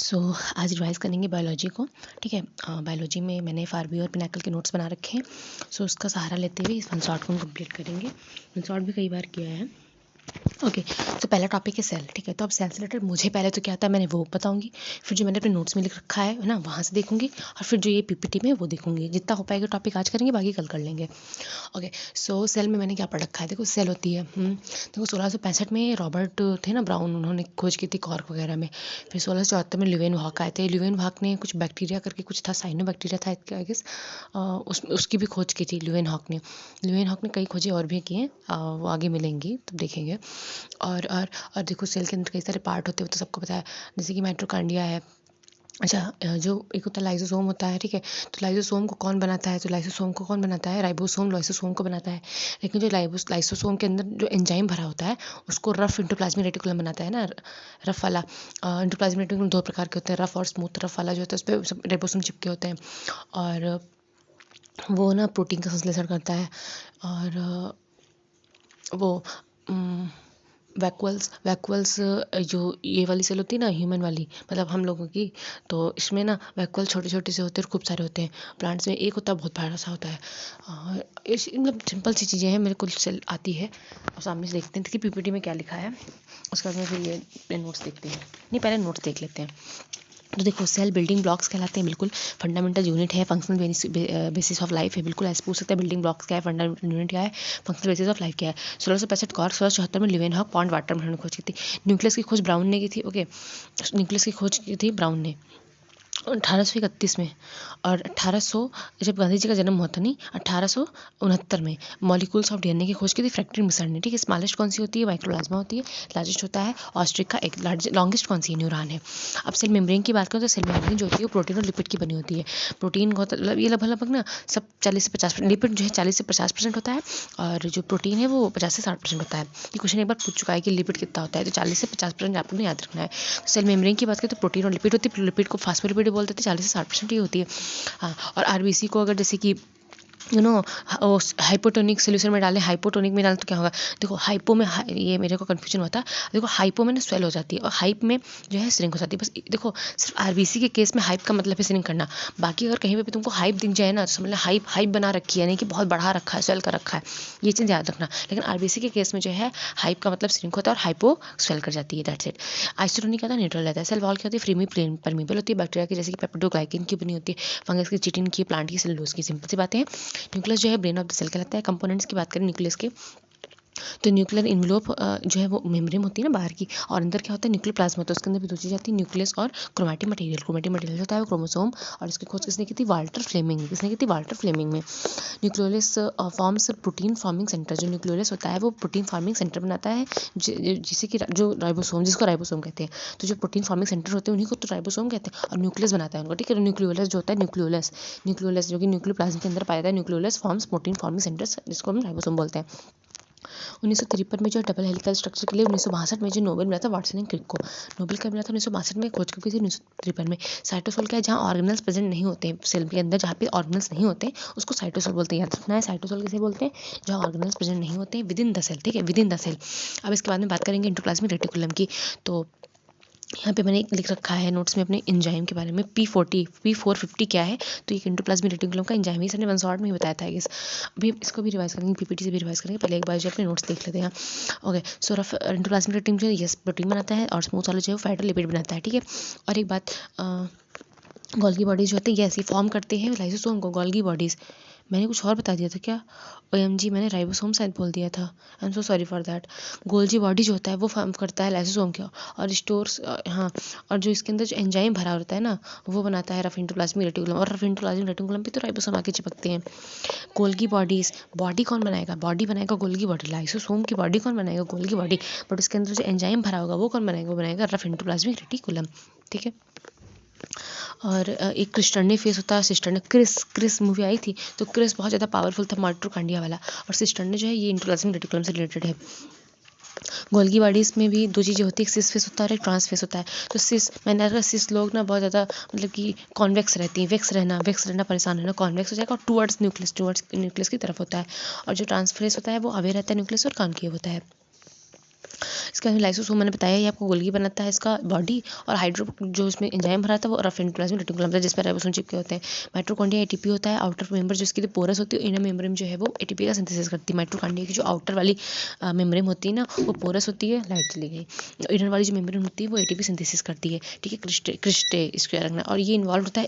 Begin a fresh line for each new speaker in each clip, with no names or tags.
आज रिवाइज़ करेंगे बायोलॉजी को। ठीक है, बायोलॉजी में मैंने FRB और पिनाकल के नोट्स बना रखे हैं। उसका सहारा लेते हुए इस वन शॉट को हम कंप्लीट करेंगे। वन शॉट भी कई बार किया है। ओके, तो पहला टॉपिक है सेल। ठीक है, तो अब सेल से रिलेटेड मुझे पहले तो क्या आता है मैंने वो बताऊंगी, फिर जो मैंने अपने नोट्स में लिख रखा है ना वहाँ से देखूंगी, और फिर जो ये PPT में वो देखूंगी। जितना हो पाएगा टॉपिक आज करेंगे, बाकी कल कर लेंगे। ओके, सो सेल में मैंने क्या पढ़ रखा है, देखो सेल होती है। देखो 1665 में रॉबर्ट थे ना ब्राउन, उन्होंने खोज की थी कॉर्क वगैरह में। फिर 1674 में ल्यूवेनहॉक आए थे। ल्यूवेनहॉक ने कुछ बैक्टीरिया करके कुछ था, साइनो बैक्टीरिया था आई गेस, उसकी भी खोज की थी ल्यूवेनहॉक ने। ल्यूवेनहॉक ने कई खोजें और भी की हैं, वो आगे मिलेंगी तब देखेंगे। और देखो सेल के अंदर कई सारे पार्ट होते हैं, वो तो सबको पता है, जैसे कि माइटोकॉन्ड्रिया है। अच्छा, जो एक होता है लाइसोसोम होता है। ठीक है, तो लाइसोसोम को कौन बनाता है, तो लाइसोसोम को कौन बनाता है, राइबोसोम लाइसोसोम को बनाता है। लेकिन जो लाइसोसोम के अंदर जो एंजाइम भरा होता है उसको रफ इंडोप्लाज्मिक रेटिकुलम बनाता है ना, रफ वाला। इंडोप्लाज्मिक रेटिकुलम दो प्रकार के होते हैं, रफ और स्मूथ। रफ वाला जो होता है उस पर राइबोसोम चिपके होते हैं, और वो ना प्रोटीन का संश्लेषण करता है। और वो वैक्यूल्स जो ये वाली सेल होती है ना, ह्यूमन वाली, मतलब हम लोगों की, तो इसमें ना वैक्यूल छोटे छोटे से होते हैं और खूब सारे होते हैं। प्लांट्स में एक होता है, बहुत बड़ा सा होता है। मतलब सिंपल सी चीज़ें हैं, मेरे को सेल आती है। और सामने से देखते हैं कि PPT में क्या लिखा है, उसके बाद में फिर ये नोट्स देखते हैं। नहीं, पहले नोट्स देख लेते हैं। तो देखो सेल बिल्डिंग ब्लॉक्स कहलाते हैं, बिल्कुल फंडामेंटल यूनिट है, फंक्शनल बेसिस ऑफ लाइफ है। बिल्कुल ऐसे पूछ सकते हैं बिल्डिंग ब्लॉक्स क्या है, फंडामेंटल यूनिट क्या है, फंक्शनल बेसिस ऑफ लाइफ क्या है। 1665 कॉर्क, 1674 में ल्यूवेनहॉक पॉन्ड वाटर में खोज की थी। न्यूक्लियस की खोज ब्राउन ने की थी। ओके, न्यूक्लियस की खोज की थी ब्राउन ने 1831 में। और 1800 जब गांधी जी का जन्म हुआ था, नहीं 1869 में मॉलिक्यूल्स ऑफ DNA की खोज की थी फ्रैक्टरी मिसर ने। ठीक है, स्मॉलेस्ट कौन सी होती है, माइक्रोप्लाज्मा होती है। लार्जेस्ट होता है ऑस्ट्रिक का एक। लॉन्गेस्ट कौन सी है, न्यूरॉन है। अब सेल मेम्ब्रेन की बात करें तो सेल मेम्ब्रेन जो होती है वो प्रोटीन और लिपिड की बनी होती है। प्रोटीन को ये लगभग ना सब 40 से 50%, लिपिड जो है 40 से 50% होता है, और जो प्रोटीन है वो 50 से 60% होता है। ये क्वेश्चन एक बार पूछ चुका है कि लिपिड कितना होता है, तो 40 से 50% आपको याद रखना है। सेल मेम्ब्रेन की बात करें तो प्रोटीन और लिपिड होती है। लिपिड को फास्फोलिपिड बोलते थे, 40 से 60% ही होती है। हाँ, और RBC को अगर जैसे कि हाइपोटोनिक सोल्यूशन में डालें, हाइपोटोनिक में डालें तो क्या होगा, देखो हाइपो में ये मेरे को कंफ्यूजन हुआ था। देखो हाइपो में ना स्वेल हो जाती है, और हाइप में जो है श्रिंक हो जाती है। बस देखो सिर्फ RBC के केस में हाइप का मतलब है श्रिंक करना। बाकी अगर कहीं पे भी तुमको हाइप दिख जाए ना तो समझ लो हाइप बना रखी है, नहीं कि बहुत बढ़ा रखा है, स्वेल कर रखा है, ये चीज़ याद रखना। लेकिन RBC के केस में जो है हाइप का मतलब श्रिंक होता है और हाइपो स्वेल कर जाती है, दैट्स इट। आइसोटोनिक क्या था, न्यूट्रल रहता है। सेल वॉल क्या होती है, फ्रीमी परमीबल होती है, बैक्टीरिया की जैसे कि पेप्टिडोग्लाइकन की बनी होती है, फंगस की चिटिन की, प्लांट की सेलुलोज की, सिंपल सी बातें हैं। न्यूक्लियस जो है ब्रेन ऑफ द सेल कहलाता है। कंपोनेंट्स की बात करें न्यूक्लियस के, तो न्यूक्लियर इन्वेलोप जो है वो मेम्ब्रेन होती है ना बाहर की, और अंदर क्या होता है, न्यूक्लियर प्लाज्मा होता है। उसके अंदर भी दो चीज़ आती है, न्यूक्लियस और क्रोमैटिक मटेरियल। क्रोमैटिक मटेरियल होता है वो क्रोमोसोम, और इसकी खोज किसने की थी, वाल्टर फ्लेमिंग। किसने की थी, वाल्टर फ्लेमिंग में। Nucleolus forms protein forming centre. जो न्यूक्लियोलस होता है वो प्रोटीन फॉर्मिंग सेंटर बनाता है, जिसे कि जो राइबोसोम, जिसको राइबोसोम कहते हैं। तो जो प्रोटीन फॉर्मिंग सेंटर होते हैं उन्हीं को तो राइबोसोम कहते हैं, और न्यूक्लियस बनाता है उनको। ठीक है, न्यूक्लियोलस जो होता है, न्यूक्लियोलस जो कि न्यूक्लियर प्लाज्मा के अंदर पाया जाता है, nucleolus forms protein forming centres, जिसको हम राइबोसोम बोलते हैं। 1953 में जो डबल हेलिकल स्ट्रक्चर के लिए 1962 में जो नोबेल मिला था वाटसन एंड क्रिक को। नोबेल कब मिला था, 1962 में। खोज की थी 1953 में। साइटोसोल क्या है, जहाँ ऑर्गेनल्स प्रेजेंट नहीं होते हैं सेल के अंदर, जहाँ पे ऑर्गेनल्स नहीं होते हैं उसको साइटोसोल बोलते हैं। याद रखना है, साइटोसोल किसे बोलते हैं, जहाँ ऑर्गेनल्स प्रेजेंट नहीं होते हैं विद इन द सेल। ठीक है, विद इन द सेल। अब इसके बाद में बात करेंगे एंडोप्लाज्मिक रेटिकुलम की। तो यहाँ पे मैंने लिख रखा है नोट्स में अपने एंजाइम के बारे में। P450 क्या है, तो ये एंडोप्लाज्मिक रेटिकुलम का एंजाइम है। इसने वन शॉट में ही बताया था इस। अभी इसको भी रिवाइज करेंगे, PPT से भी रिवाइज करेंगे। पहले एक बार जो अपने नोट्स देख लेते हैं। ओके, सो रफ एंडोप्लाज्मिक रेटिकुलम जो है यस प्रोटीन बनाता है, और स्मूथ वाला जो है वो फैट और लिपिड बनाता है। ठीक है, और एक बात, गोल्गी बॉडीज जो होती है ये फॉर्म करते हैं लाइसोसोम को। गोल्गी बॉडीज मैंने कुछ और बता दिया था क्या, OMG मैंने राइबोसोम शायद बोल दिया था, I am so sorry for that. Golgi body जो होता है वो फॉर्म करता है लाइसोसोम का, और स्टोर्स, हाँ, और जो इसके अंदर जो एंजाइम भरा होता है ना वो बनाता है रफ एंडोप्लाज्मिक रेटिकुलम, और रफ एंडोप्लाज्मिक रेटिकुलम पे तो राइबोसोम आके चिपकते हैं। गोल्गी बॉडीज, बॉडी कौन बनाएगा, बॉडी बनाएगा गोल्गी बॉडी। लाइसोसोम की बॉडी कौन बनाएगा, गोल्गी बॉडी। बट उसके अंदर जो एंजाइम भरा होगा वो कौन बनाएगा, वो बनाएगा रफ एंडोप्लाज्मिक रेटिकुलम। ठीक है, और एक क्रिस्टर्ने फेस होता है, सिस्टर्ने। क्रिस मूवी आई थी तो क्रिस बहुत ज़्यादा पावरफुल था, माइटोकॉन्ड्रिया वाला, और सिस्टर्ने जो है ये एंडोप्लाज्मिक रेटिकुलम से रिलेटेड है। गोल्गी बॉडीज़ में भी दो चीज़ें होती है, एक सिस फेस होता है और एक ट्रांस फेस होता है। तो सिस, मैंने अगर सिस लोग ना बहुत ज़्यादा मतलब कि कॉन्वेक्स रहती हैं, वेक्स रहना परेशान रहना, कॉन्वेक्स हो जाएगा, और टूवर्ड्स न्यूक्लियस की तरफ होता है। और जो ट्रांस फेस होता है वो अवे रहता है न्यूक्लियस और कॉन्केव होता है। इसका लाइसोसोम मैंने बताया ये आपको गोल्गी बनाता है इसका बॉडी, और हाइड्रो जो इसमें एंजाइम भरा था वो रफ एंडोप्लाज्मिक रेटिकुलम था जिसमें राइबोसोम चिपके होते हैं। माइटोकॉन्ड्रिया एटीपी होता है, आउटर मेंबर जिसकी पोरस होती है, इनर मेम्ब्रेन जो है वो एटीपी का सिंथेसिस करती है। माइटोकॉन्ड्रिया की जो आउटर वाली मेम्ब्रेन होती है ना वो पोरस होती है, लाइट चली गई। इनर वाली जो मेम्ब्रेन होती है वो एटीपी सिंथेसिस करती है, ठीक है। क्रिस्टे इसको याद रखना, और ये इन्वॉल्व होता है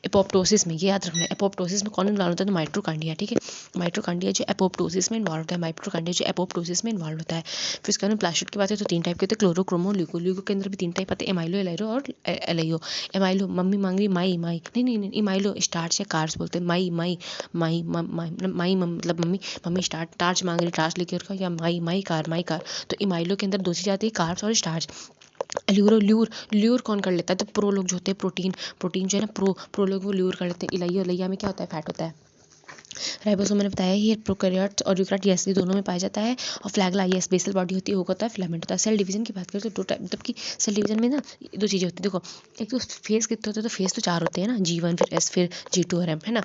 एपोप्टोसिस में, ये याद रखना है। एपोप्टोसिस में कौन इन्वॉल्व होता है? तो माइटोकॉन्ड्रिया, ठीक है। माइटोकॉन्ड्रिया जो एपोप्टोसिस में इन्वॉल्व होता है, माइटोकॉन्ड्रिया जो एपोप्टोसिस में इन्वॉल्व होता है। फिर इसके अंदर प्लास्टिड की बात है तो 3 टाइप के होते हैं, क्लोरो, क्रोमो, ल्यूको। ल्यूको के अंदर भी 3 टाइप आते हैं, एमाइलो, एलाइरो और एलाइयो। एमाइलो मम्मी मांग रही माई माई, नहीं नहीं नहीं, एमाइलो स्टार्च या कार्ब्स बोलते हैं। माई माई माई माई मतलब मम्मी, मम्मी स्टार्च, टार्च मांग रही, टार्च लेके रखा, या माई माई कार, माई कार। तो एमाइलो के अंदर 2 चीज़ आती है, कार्ब्स और स्टार्च। ल्यूरो, ल्यूर कौन कर लेता है? तो प्रो लोग जो होते हैं, प्रोटीन जो है ना, प्रो लोग वो ल्यूर कर लेते हैं। इलाइया में क्या होता है? फैट होता है। राइबोसोम मैंने बताया ये प्रोकैरियोट्स और यूकैरियोट यस ये दोनों में पाया जाता है। और फ्लैगेला यस बेसल बॉडी होती है, वो होता है फिलामेंट होता है। सेल डिवीजन की बात करें तो 2 टाइप, मतलब कि सेल डिवीजन में ना 2 चीज़ें होती है। देखो, एक तो फेस कितने होते हैं? तो फेस तो 4 होते हैं ना, G1 फिर S फिर G2 और M, है ना।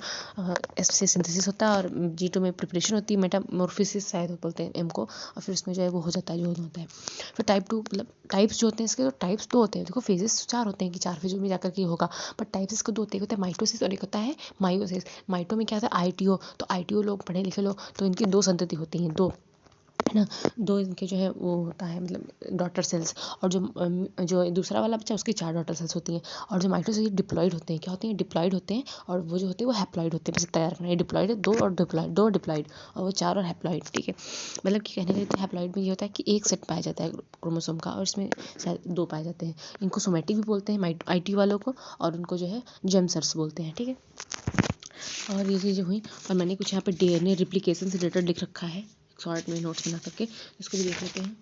S से सिंथेसिस होता है और G2 में प्रिपरेशन होती है, मेटामॉर्फोसिस शायद बोलते हैं M को, और फिर उसमें जो है वो हो जाता है जो होता है। फिर टाइप 2 मतलब टाइप्स जो होते हैं इसके, तो टाइप्स 2 होते हैं। देखो फेजेस 4 होते हैं कि 4 फेजों में जाकर के होगा, पर टाइप्स इसको 2 होते हैं, एक होता है माइटोसिस और एक होता है मायोसिस। माइटो में क्या होता है? ITO। तो ITO लोग पढ़े लिखे लोग, तो इनकी 2 संतति होती हैं, 2, है ना। 2 इनके जो है वो होता है, मतलब डॉटर सेल्स। और जो दूसरा वाला बच्चा उसकी 4 डॉटर सेल्स होती हैं। और जो माइटोसिस ये डिप्लॉइड होते हैं, क्या होते हैं? डिप्लॉइड होते हैं। और वो जो होते हैं वो हैप्लॉइड होते हैं, बस तैयार रखना है। डिप्लॉइड है 2 और डिप्लॉइड, 2 डिप्लॉइड और वो 4 और हैप्लॉइड, ठीक है। मतलब कि कहने के लिए हैप्लॉइड में ये होता है कि एक सेट पाया जाता है क्रोमोसोम का, और इसमें शायद 2 पाए जाते हैं। इनको सोमेटिक भी बोलते हैं IT वालों को, और उनको जो है जेमसर्स बोलते हैं, ठीक है। और ये चीज़ें हुई, और मैंने कुछ यहाँ पे DNA रिप्लिकेशन से रिलेटेड लिख रखा है शॉर्ट में नोट्स बना करके, इसको भी देख लेते हैं।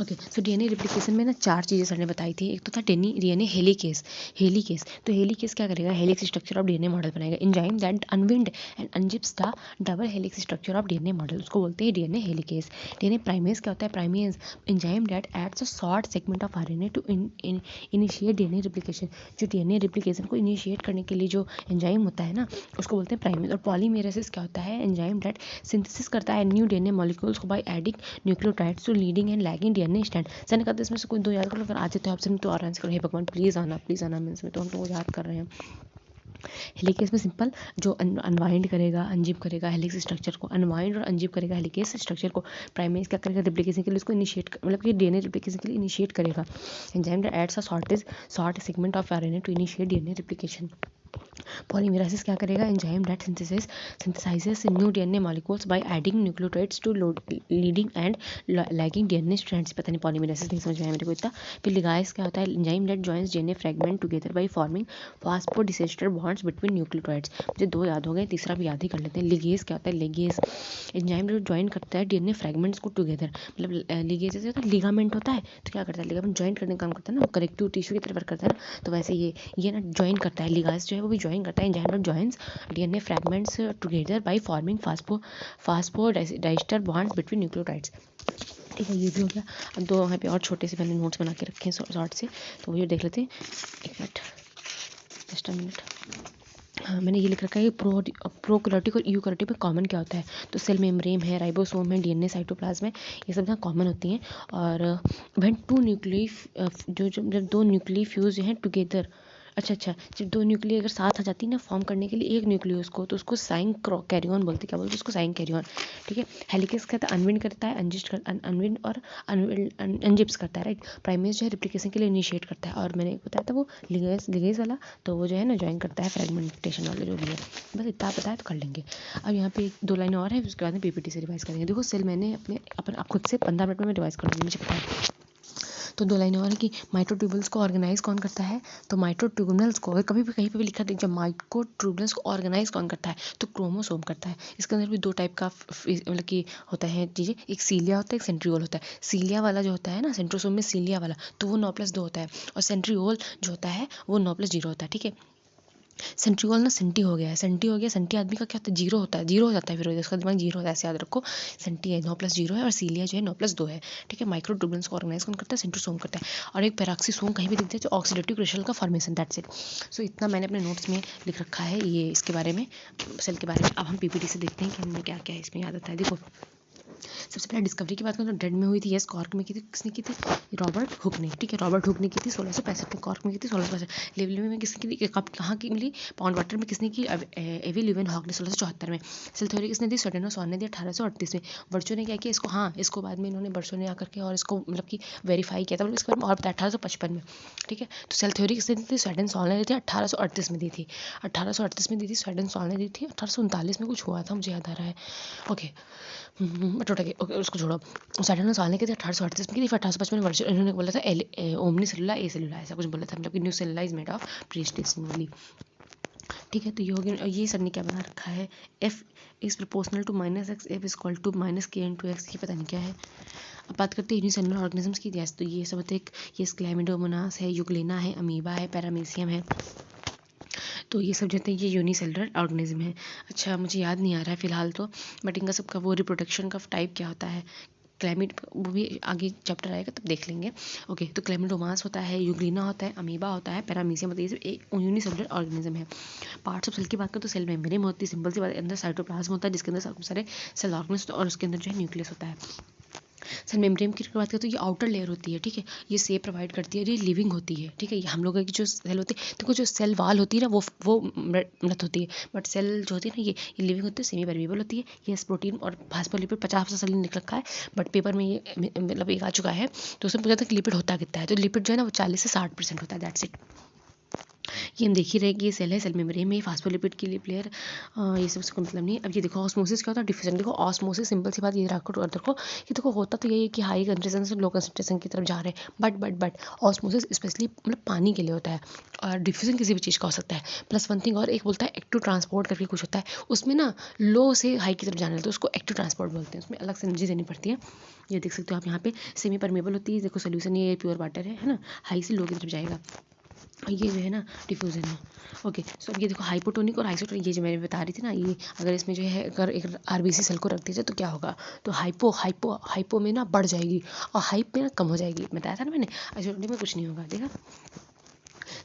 ओके, सो DNA रिप्लिकेशन में ना 4 चीज़ें सर ने बताई थी। एक तो था DNA हेलिकेस। तो हेलिकेस क्या करेगा? Helix structure of DNA model बनाएगा। Enzyme that unwind and unzips the double helix structure of DNA model, उसको बोलते हैं DNA हेलिकेस। DNA प्राइमेज क्या होता है? Primase enzyme that adds a short segment of RNA to initiate DNA replication. जो DNA replication को initiate करने के लिए जो एंजाइम होता है ना, उसको बोलते हैं प्राइमेज। और पॉलीमेरेसिस क्या होता है? एंजाइम दैट सिंथेसिस करता है न्यू DNA मॉलिक्यूल्स को by adding nucleotides to leading and lagging DNA stand. Sir ने कहा था इसमें से कोई 2 याद करो, अगर आ जाते हो आपसे तो और आंसर करो। हे भगवान प्लीज़ आना मीन्स में, तो हम लोग याद कर रहे हैं। हेलिकेस में सिंपल जो अनवाइंड करेगा, अनजिप करेगा हेलिक्स स्ट्रक्चर को, अनवाइंड और अनजिप करेगा हेलिकेस स्ट्रक्चर को। प्राइमेज क्या करेगा? रिप्लिकेशन के लिए उसको इनिशिएट, मतलब कि DNA रिप्लिकेशन के लिए इनिशिएट करेगा। Enzyme that adds a short segment of RNA to initiate DNA replication. Polymerases क्या करेगा? Enzyme that synthesizes new DNA molecules by adding nucleotides to leading and lagging DNA strands. पता नहीं पॉलीमेरासिस नहीं समझ में आया मेरे को इतना। फिर लिगाइस क्या होता है? Enzyme that joins DNA fragment together by forming phosphodiester bonds between nucleotides. मुझे 2 याद हो गए, तीसरा भी याद ही कर लेते हैं। लिगेस क्या होता है? लिगेस एंजाइम जो ज्वाइन करता है DNA फ्रेगमेंट्स को टुगेदर, मतलब लिगेस जैसे होता है लिगामेंट होता है, तो क्या करता है? लिगामेंट ज्वाइन करने का काम करता है ना, करेक्टिव टिश्यू की तरह वर्क करता है ना, तो वैसे ये ना ज्वाइन करता है। लिगास जो है वो भी ज्वाइन करता है। Enzyme that joins DNA fragments together by forming phosphodiester bonds between nucleotides, ठीक है। ये भी हो गया। अब 2 यहाँ पे और छोटे से मैंने नोट्स बना के रखे हैं शॉर्ट से, तो वो देख लेते हैं। एक मिनट, जस्ट अ मिनट। हाँ, मैंने ये लिख रखा है कि प्रोकैरियोटिक और यूकैरियोटिक में कॉमन क्या होता है? तो सेल मेम्ब्रेन है, राइबोसोम है, DNA साइटोप्लाज्म है, ये सब यहाँ कॉमन होती हैं। और व्हेन 2 न्यूक्लियी जब 2 न्यूक्लियी फ्यूज हैं टुगेदर, अच्छा, जब 2 न्यूक्लियी अगर साथ आ जाती है ना फॉर्म करने के लिए एक न्यूक्लियस को, तो उसको साइन कैरियन बोलते हैं। क्या बोलते हैं उसको? साइन कैरियन, ठीक है। हेलिकेस कहता है अनविंड करता है, अनविंड और अनजिप्स करता है, राइट। प्राइमेज जो है रिप्लिकेशन के लिए इनिशिएट करता है, और मैंने बताया था वो लिगेस वाला, तो वो जो है ना ज्वाइन करता है फ्रेगमेंटेशन वाला जो भी है। बस इतना पता है तो कर लेंगे। अब यहाँ पे 2 लाइनें और है, उसके बाद में PPT से रिवाइज करेंगे। देखो सेल मैंने आप खुद से 15 मिनट में रिवाइज करूँगी, मुझे पता है। तो 2 लाइनें और है कि माइक्रोट्यूबुल्स को ऑर्गेनाइज कौन करता है? तो माइक्रोट्यूबुल्स को अगर कभी भी कहीं पे भी लिखा जब माइक्रोट्यूबुल्स को ऑर्गेनाइज कौन करता है? तो क्रोमोसोम करता है। इसके अंदर भी 2 टाइप का मतलब कि होता है चीज़ें, एक सीलिया होता है, एक सेंट्रियोल होता है। सीलिया वाला जो होता है ना, सेंट्रोसोम में सीलिया वाला, तो वो 9+2 होता है, और सेंट्रियोल जो होता है वो 9+0 होता है, ठीक है। सेंट्रीओल ना सेंटी हो गया है, सेंटी हो गया। सेंटी आदमी का क्या होता है, जीरो होता है, जीरो हो जाता है, फिर उसका दिमाग जीरो होता है, ऐसे याद रखो। सेंटी है 9+0 है, और सीलिया जो है 9+2 है, ठीक है। माइक्रो ट्यूबुलेंस को ऑर्गेनाइज कौन करता है, सेंट्रोसोम करता है। और एक पैराक्सीसोम कहीं भी दिखता है जो ऑक्सीडेटिव क्रिस्टल का फॉर्मेशन, दैट्स इट। सो इतना मैंने अपने नोट्स में लिख रखा है ये इसके बारे में, सेल के बारे में। अब हम पीपीटी से देखते हैं कि हमने क्या क्या इसमें याद आता है। देखो सबसे पहले डिस्कवरी की बात करें तो डेड में हुई थी, यस। कॉर्क में की थी, किसने की थी, रॉबर्ट हुक ने, ठीक है। रॉबर्ट हुक ने की थी 1665 में। कॉर्क में की थी 1665। लिवली में किसने की थी, कहाँ की मिली, पाउंड वाटर में। किसने की, एवी ल्यूवेनहॉक ने 1674 में। सेल थ्योरी किसने दी, स्वेडेनसॉन ने दी 1838 में। वर्चो ने क्या किया इसको, हाँ इसको बाद में इन्होंने वर्चो ने आकर के और इसको मतलब कि वेरीफाई किया था, मतलब इसके बारे में और बताया 1855 में, ठीक है। तो सेल थ्योरी किसने दी थी, स्वेडेनसॉन ने दी थी, 1838 में दी थी। 1838 में दी थी स्वेडेनसॉन ने दी थी। 1839 में कुछ हुआ था, मुझे याद आ रहा है, ओके। टोटल ओके उसको छोड़ो। स्वेडेन साल ने की थी 1838 में की थी। फिर 1855 में वर्चो इन्होंने बोला था ओमनी सेलुला ए सेलुला, ऐसा कुछ बोला था, मतलब कि न्यू सेलुला इज मेड ऑफ प्रीस्टेशनली, ठीक है। तो ये हो गया। ये सर ने क्या बना रखा है, F is proportional to -x, F is equal to -k/x, ये पता नहीं क्या है। अब बात करते हैं यूनिसेलुलर ऑर्गेनिजम्स की। जैसे तो ये सब होते हैं, ये क्लैमिडोमोनास है, यूग्लेना है, अमीबा है, पैरामीशियम है। तो ये सब जो है ये यूनिसेलुलर ऑर्गेनिज्म है। अच्छा मुझे याद नहीं आ रहा है फिलहाल तो, बट इनका सबका वो रिप्रोडक्शन का टाइप क्या होता है, क्लाइमेट, वो भी आगे चैप्टर आएगा तब देख लेंगे, ओके। तो क्लेमिडोमास होता है, यूग्लिना होता है, अमीबा होता है, पैरामीशियम होता है, ये सब एक यूनिसेलुलर ऑर्गेनिज्म है। पार्ट्स ऑफ सेल की बात करें तो सेल मेम्ब्रेन होती है, सिंपल सी बात, अंदर साइटोप्लाज्म होता है जिसके अंदर खूब सारे सेल ऑर्गेन्स और उसके अंदर जो है न्यूक्लियस होता है। सेल मेम्ब्रेन की बात करें तो ये आउटर लेयर होती है, ठीक है। ये सेप प्रोवाइड करती है, ये लिविंग होती है, ठीक है। ये हम लोगों की जो सेल होती है, देखो जो सेल वाल होती है ना वो मृत होती है, बट सेल जो होती है ना ये लिविंग होती है, सेमी परमेबल होती है। ये प्रोटीन और फास्फोलिपिड 50% लिख रखा है, बट पेपर में ये मतलब एक आ चुका है। तो उसमें पूछा था कि लिपिड होता कितना है, तो लिपिड जो है ना वो 40 से 60% होता है, दैट्स इट। ये हम देख ही रहे कि ये सेल है, सेल मेम्ब्रेन में फास्फोलिपिड के लिए प्लेयर, ये सब उसका मतलब नहीं। अब ये देखो ऑस्मोसिस क्या होता है, डिफ्यूजन। देखो ऑस्मोसिस सिंपल सी बात ये रखो और देखो कि देखो होता तो यही है कि हाई कंसंट्रेशन से लो कंसंट्रेशन की तरफ जा रहे हैं, बट ऑस्मोसिस स्पेशली मतलब पानी के लिए होता है, और डिफ्यूजन किसी भी चीज़ का हो सकता है। प्लस वन थिंग और एक बोलता है एक्टिव ट्रांसपोर्ट करके कुछ होता है, उसमें ना लो से हाई की तरफ जाना है तो उसको एक्टिव ट्रांसपोर्ट बोलते हैं, उसमें अलग से एनर्जी देनी पड़ती है। ये देख सकते हो आप यहाँ पे सेमी परमेबल होती है, देखो सोल्यूशन ये प्योर वाटर है ना, हाई से लो की तरफ जाएगा। ये जो है ना डिफ्यूजन है, ओके। सो अब ये देखो हाइपोटोनिक और आइसोटोनिक, ये जो मैंने बता रही थी ना, ये अगर इसमें जो है अगर एक आरबीसी सेल को रख दिया जाए तो क्या होगा, तो हाइपो में ना बढ़ जाएगी और हाइप में ना कम हो जाएगी, बताया था ना मैंने। आइसोटोनिक में कुछ नहीं होगा, देखा।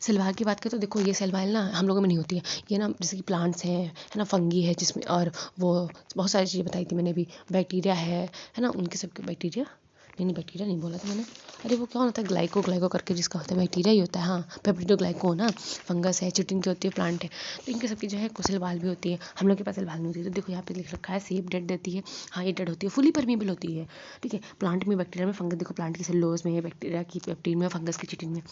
सेल वाल की बात करें तो देखो ये सेल वाल ना हम लोगों में नहीं होती है, ये ना जैसे कि प्लांट्स हैं है ना, फंगी है जिसमें, और वो बहुत सारी चीज़ें बताई थी मैंने भी, बैक्टीरिया है ना, उनके सबके बैक्टीरिया नहीं बैक्टीरिया नहीं बोला था मैंने, अरे वो क्या होता है, ग्लाइको करके जिसका होता है, बैक्टीरिया ही होता है, हाँ पेप्टिडोग्लाइको ना, फंगस है, चिटिन की होती है, प्लांट है। तो इनके सबकी जो है सेल वाल भी होती है, हम लोग के पास सेल वाल नहीं होती है। तो देखो यहाँ पे लिख रखा है सेप डेड देती है, हाँ ये डेड होती है, फुली परमेबल होती है, ठीक है। प्लांट में बैक्टीरिया में फंगस, देखो प्लांट की सेलुलोज में, बैक्टीरिया की पेप्टिन में, फंगस की चिटिन में,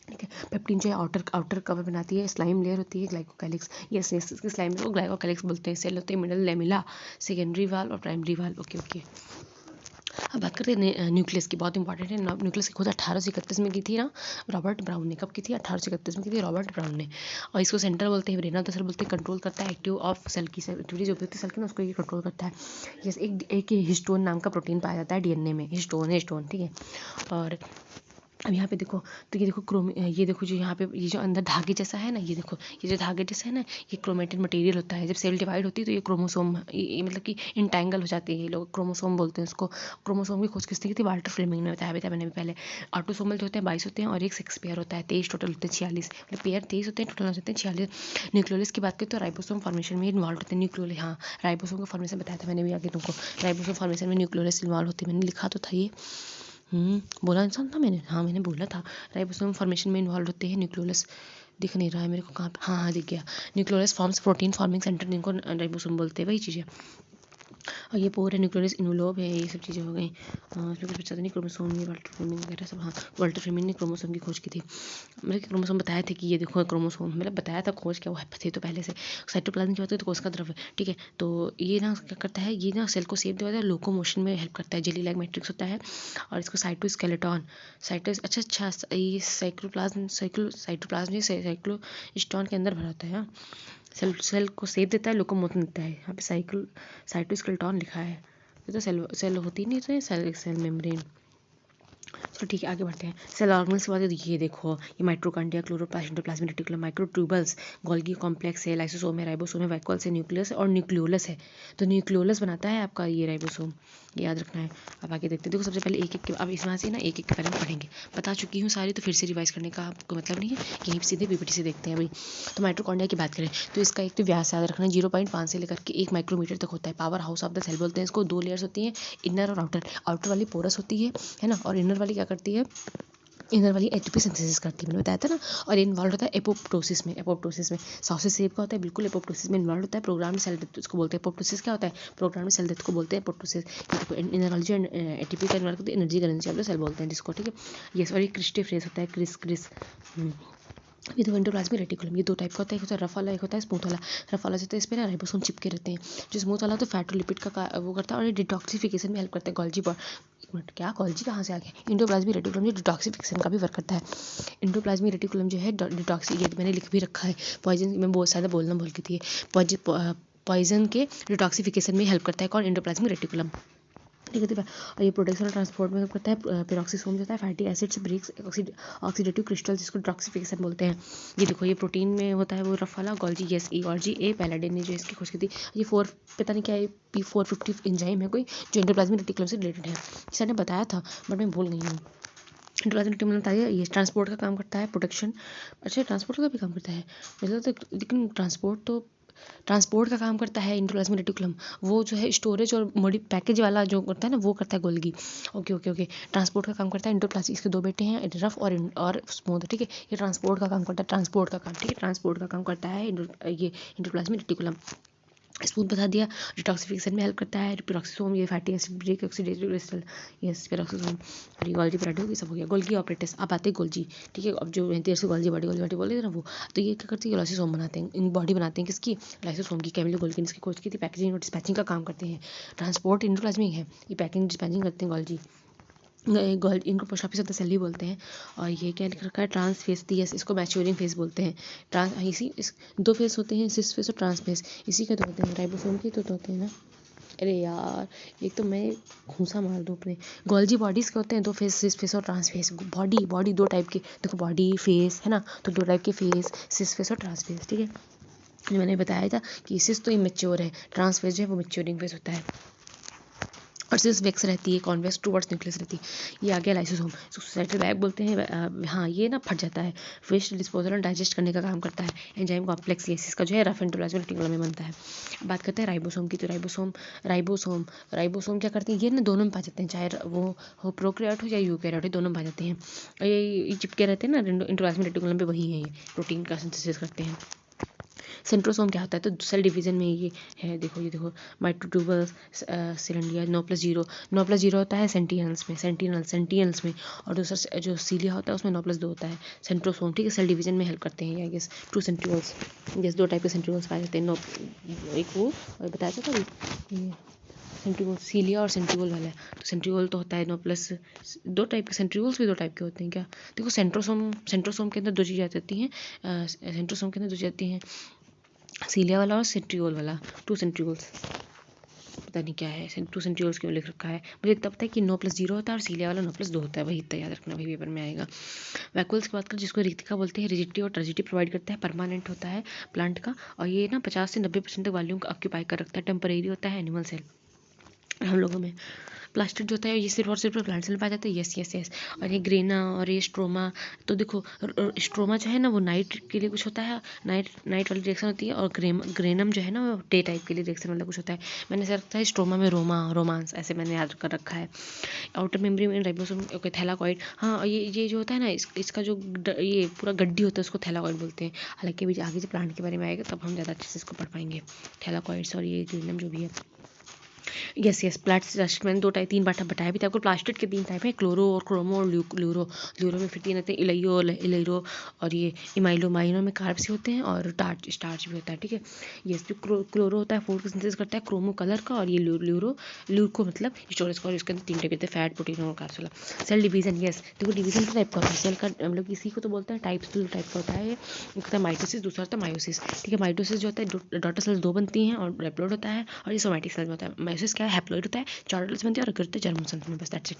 ठीक है। पेप्टिन जो है आउटर कवर बनाती है, स्लाइम लेयर होती है, ग्लाइकोकैलिक्स, यस इसके स्लाइम को ग्लाइकोकैलिक्स बोलते हैं। सेल होते हैं मिडल लेमिला, सेकेंडरी वाल और प्राइमरी वाल, ओके। अब बात करते हैं न्यूक्लियस की, बहुत इंपॉर्टेंट है। न्यूक्लियस की खोज 1831 में की थी ना रॉबर्ट ब्राउन ने, कब की थी, 1831 में की थी रॉबर्ट ब्राउन ने। और इसको सेंटर बोलते हैं, ब्रेन ऑफ द सेल बोलते हैं, कंट्रोल करता है एक्टिव ऑफ सेल की एक्टिविटी जो भी होती है सेल की ना, उसको ये कंट्रोल करता है। यस एक हिस्टोन नाम का प्रोटीन पाया जाता है डीएनए में, हिस्टोन, ठीक है। और अब यहाँ पे देखो, तो ये देखो ये देखो जो यहाँ पे ये जो अंदर धागे जैसा है ना, ये देखो ये जो धागे जैसा है ना, ये क्रोमेटिन मटेरियल होता है। जब सेल डिवाइड होती है तो ये क्रोमोसोम ये मतलब कि इंटैंगल हो जाती है, ये लोग क्रोमोसोम बोलते हैं उसको। क्रोमोसोम की खोज किसने की थी, वाल्टर फ्लेमिंग ने, बताया मैंने भी पहले। ऑटोसोमल जो होते हैं 22 होते हैं और एक सेक्स पेयर होता है 23 टोटल होते हैं, 46 मतलब पेयर 23 होते हैं, टोटल होते हैं 46। न्यूक्लियोलस की बात करें तो राइबोसोम फॉर्मेशन में इन्वॉल्व होते हैं न्यूक्लियोलस, हाँ राइबोसोम का फॉर्मेशन बताया था मैंने भी आगे तुमको, राइबोसोम फॉर्मेशन में न्यूक्लियोलस इन्वॉल्व होते हैं, मैंने लिखा तो था ये, बोला इंसान था मैंने, हाँ मैंने बोला था। राइबोसोम फॉर्मेशन में इन्वॉल्व होते हैं न्यूक्लियोलस, दिख नहीं रहा है मेरे को कहाँ पे, हाँ दिख गया। Nucleolus forms protein forming centre, जिनको राइबोसोम बोलते हैं, वही चीज़ें। और ये पोर है, न्यूक्लियोलस इन्वोल्व है, ये सब चीज़ें हो गई। इसमें कुछ बचा नहीं, क्रोमोसोम ये वाल्टर फ्लेमिंग वगैरह सब, हाँ वाल्टर फ्लेमिंग ने क्रोमोसोम की खोज की थी, मतलब क्रोमोसोम बताया था कि ये देखो क्रोमोसोम, मतलब बताया था, खोज क्या वो थे तो पहले से। साइटोप्लाज्म की बात करें तो कोशिका द्रव्य, ठीक है। तो ये ना क्या करता है, ये ना सेल को सेफ देता है, लोकोमोशन में हेल्प करता है, जेली लाइक मैट्रिक्स होता है। और इसको साइटोस्केलेटन अच्छा ये साइटोप्लाज्म साइक्लोस्टोन के अंदर भरा होता है, हाँ। सेल को सेफ देता है, लोकोमोशन देता है, यहाँ पे साइटोस्केलेटन लिखा है। ये तो सेल होती नहीं, तो सेल मेम्ब्रेन, तो ठीक है, आगे बढ़ते हैं। सेल ऑर्गेनल्स के बाद ये देखो, ये mitochondria, chloroplast, endoplasmic reticulum, microtubules, Golgi complex है, लाइसोसोम है, राइबोसोम है, वैक्यूल्स है, न्यूक्लियस और न्यूक्लियोलस है। तो न्यूक्लियोलस बनाता है आपका ये राइबोसोम, याद रखना है। अब आगे देखते हैं। देखो सबसे पहले एक एक के, अब इसमें से ना एक एक के बारे में पढ़ेंगे। बता चुकी हूँ सारी, तो फिर से रिवाइज करने का आपको मतलब नहीं है, यहीं सीधे पीपीटी से देखते हैं भाई। तो माइटोकॉन्ड्रिया की बात करें तो इसका एक तो व्यास याद रखना 0.5 से लेकर के 1 माइक्रोमीटर तक होता है। Power house of the cell बोलते हैं इसको। 2 लेयर्स होती हैं, इनर और आउटर। आउटर वाली पोरस होती है ना, और इनर वाली क्या करती है, इनर वाली एटीपी सिंथेसिस करती है, मैंने बताया था ना। और इन्वॉल्व होता है एपोप्टोसिस में। एपोप्टोसिस में सॉसेज शेप का होता है, बिल्कुल एपोप्टोसिस में इन्वॉल्व होता है। प्रोग्राम सेल डेथ इसको बोलते हैं। एपोप्टोसिस क्या होता है, प्रोग्राम सेल डेथ को बोलते हैं एपोप्टोसिस। ये देखो एनर्जी एंड एटीपी का इन्वॉल्व करते हैं, energy currency of the cell बोलते हैं जिसको, ठीक है। ये सॉरी क्रिस्टे फ्रेस होता है, क्रिस। ये दो एंडोप्लाज्मिक रेटिकुलम, ये 2 टाइप का होता है, एक होता है रफ वाला, एक होता है स्मूथ वाला। रफ वाला जो है इस पे ना राइबोसोम चिपके रहते हैं। जो स्मूथ वाला तो फैट और लिपिड का वो करता है, और ये डिटॉक्सिफिकेशन में हेल्प करता है। गोल्जी एक मिनट, क्या गोल्जी कहाँ से आ गया। इंडोप्लाज्मिक रेटिकुलम ये डिटॉक्सिफिकेशन का भी वर्क करता है। इंडोप्लाज्मिक रेटिकुलम जो है डिटॉक्सी, ये मैंने लिख भी रखा है। पॉइजन में बहुत ज़्यादा बोलना भूल गई थी। पॉइजन के डिटॉक्सिफिकेशन में हेल्प करता है कौन, इंडोप्लाज्मिक रेटिकुलम, ठीक है। और ये प्रोटेक्शन और ट्रांसपोर्ट में करता है। पेरोक्सिसोम जो होता है fatty acids breaks oxidative crystal, जिसको डिटॉक्सिफिकेशन बोलते हैं। ये देखो ये प्रोटीन में होता है वो रफ वाला गोल्जी, यस ई और जी ए पैलाडिन ने जो इसकी खोज की थी। ये 4 पता नहीं क्या है, P450 एंजाइम है कोई, जो एंडोप्लाज्मिक रेटिकुलम से रिलेटेड है। सर ने बताया था बट मैं भूल गई हूँ। एंडोप्लाज्मिक रेटिकुलम बताइए, ये ट्रांसपोर्ट का काम करता है, प्रोटेक्शन, अच्छा ट्रांसपोर्ट का भी काम करता है मतलब, तो लेकिन ट्रांसपोर्ट का काम करता है एंडोप्लाज्मिक रेटिकुलम। वो जो है स्टोरेज और मॉडी पैकेज वाला जो करता है ना, वो करता है Golgi. Okay okay okay, transport का काम करता है एंडोप्लाज्मिक। इसके 2 बेटे हैं, रफ और स्मूथ, ठीक है। ये ट्रांसपोर्ट का काम करता है, ट्रांसपोर्ट का काम, ठीक है, ट्रांसपोर्ट का काम करता है ये एंडोप्लाज्मिक रेटिकुलम। स्मूथ बता दिया, डिटॉक्सिफिकेशन में हेल्प करता है। पेरोक्सिसोम ये fatty acid break oxidative crystal, yes peroxisome. और ये गोल्जी पेराडो, ये सब हो गया। गोल्गी ऑपरेटर्स, अब आते हैं गोल्जी, ठीक है। अब जो देर से गोल्जी बॉडी बोले थे ना वो, तो ये क्या करती है, लाइसोसोम बनाते हैं, इन बॉडी बनाते हैं किसकी, लाइसोसोम की। कैमिलो गोल्गी ने इसकी खोज की थी। पैकेजिंग और डिस्पैचिंग का काम करते हैं। ट्रांसपोर्ट एंडोप्लाज्मिक है, ये पैकिंग डिस्पैचिंग करते हैं गोल्जी। इनको post office of the cell ही बोलते हैं। और ये क्या लिख रखा है, ट्रांस फेस, यस इसको मैच्योरिंग फेस बोलते हैं। इस 2 फेस होते हैं, सिस फेस और ट्रांस फेस। इसी के तो होते हैं, राइबोसोम के तो होते हैं ना। अरे यार, एक तो मैं घूसा मार दूँ अपने। गोल्जी बॉडीज़ के होते हैं 2 फेस, सिस फेस और ट्रांस फेस। बॉडी 2 टाइप के, देखो बॉडी फेस है ना, तो 2 टाइप के फेस, सिस फेस और ट्रांस फेस, ठीक है। मैंने बताया था कि सिस तो इमेच्योर है, ट्रांस फेस जो है वो मैच्योरिंग फेस होता है। और सिस वेक्स रहती है, कॉन्वेक्स टूवर्ड्स न्यूक्लियस रहती है। ये आ गया लाइसोसोम, सोसाइटल बैग बोलते हैं। हाँ ये ना फट जाता है, वेस्ट डिस्पोजल और डाइजेस्ट करने का काम करता है। एंजाइम कॉम्प्लेक्स, ये इसका जो है रफ एंडोप्लाज्मिक रेटिकुलम में बनता है। बात करते हैं राइबोसोम की, तो राइबोसोम क्या करते हैं, ये ना दोनों में पाए जाते हैं, चाहे वो हो प्रोकैरियोट हो या यूकैरियोट हो, दोनों में पाए जाते हैं। ये चिपके रहते हैं ना एंडोप्लाज्मिक रेटिकुलम पे, वही है ये प्रोटीन का सिंथेसिस करते हैं। सेंट्रोसोम क्या होता है, तो सेल डिवीजन में ये है, देखो ये देखो, माइक्रोट्यूबल्स, सिलेंडिया, 9+0। 9+0 होता है सेंटिनल्स में। और दूसरा जो सीलिया होता है उसमें 9+2 होता है, सेंट्रोसोम, ठीक है। सेल डिवीजन में हेल्प करते हैं, I guess 2 centrioles, guess 2 type के सेंट्रियोल्स पाए जाते हैं। एक वो और बताया था कभी, सेंट्रियोल सीलिया और सेंट्रियोल वाला है। तो सेंट्रियोल तो होता है 9+2 टाइप के, सेंट्रियोल्स भी 2 टाइप के होते हैं क्या, देखो सेंट्रोसोम के अंदर 2 चीज़ें आती हैं, सेंट्रोसोम के अंदर 2 चीज़ें आती हैं, सीलिया वाला और सेंट्रियोल वाला, 2 सेंट्रियोल्स। पता नहीं क्या है 2 सेंट्रियोल्स क्यों लिख रखा है, मुझे इतना पता है कि 9+0 होता है और सीलिया वाला 9+2 होता है, वही इतना याद रखना, वही पेपर में आएगा। वैक्यूल्स की बात करें, जिसको रिक्तिका बोलते हैं, रिजिडिटी और टर्जिडिटी प्रोवाइड करता है, परमानेंट होता है प्लांट का, और ये ना 50 से 90% तक वॉल्यूम का ऑक्यूपाई कर रखता है। टेम्परेरी होता है एनिमल सेल, हम लोगों में। प्लास्टिड जो होता है ये सिर्फ और सिर्फ प्लांट सेल में पाया जाता है, यस। और ये ग्रेना और ये स्ट्रोमा, तो देखो स्ट्रोमा जो है ना वो नाइट के लिए कुछ होता है, नाइट वाली रिएक्शन होती है। और ग्रेनम जो है ना वो डे टाइप के लिए रिएक्शन वाला कुछ होता है। मैंने ऐसा रखता है स्ट्रोमा में रोमांस, ऐसे मैंने याद कर रखा है। आउटर मेम्ब्रेन में राइबोसोम, ओके थैलाकॉइड, हाँ ये जो होता है ना इसका जो ये पूरा गड्डी होता है उसको थैलाकॉइड बोलते हैं। हालांकि अभी आगे जब प्लांट के बारे में आएगा तब हम ज़्यादा अच्छे से इसको पढ़ पाएंगे, थैलाकॉइड्स और ये ग्रेनम जो भी है। यस प्लास्टिड मैंने 3 बार बताया भी था आपको। प्लास्टिड के 3 टाइप हैं, क्लोरो और क्रोमो और ल्यूरो में फिर 3 आते हैं, इलेरो और ये इमाइलो में कार्ब्स होते हैं और स्टार्च भी होता है, ठीक है। यस जो क्लोरो होता है फूड का सिंथेसिस करता है, क्रोमो कलर का, और ये ल्यूरो मतलब स्टोरेज का, और इसके अंदर 3 टाइप होते हैं, फैट, प्रोटीन और कार्ब्स। सेल डिवीजन, यस देखो डिवीजन का टाइप का होता है सेल का, हम लोग इसी को तो बोलते हैं टाइप्स, 2 टाइप का होता है। एक होता है माइटोसिस, दूसरा होता है मायोसिस, ठीक है। माइटोसिस जो होता है डॉटर सेल्स 2 बनती हैं और हैप्लॉइड होता है, और ये सोमैटिक सेल में होता है। मायोसिस क्या है, हैप्लॉइड होता है, 4 डॉटर्स बनती है और अगर जर्म सेल में, बस दैट्स इट।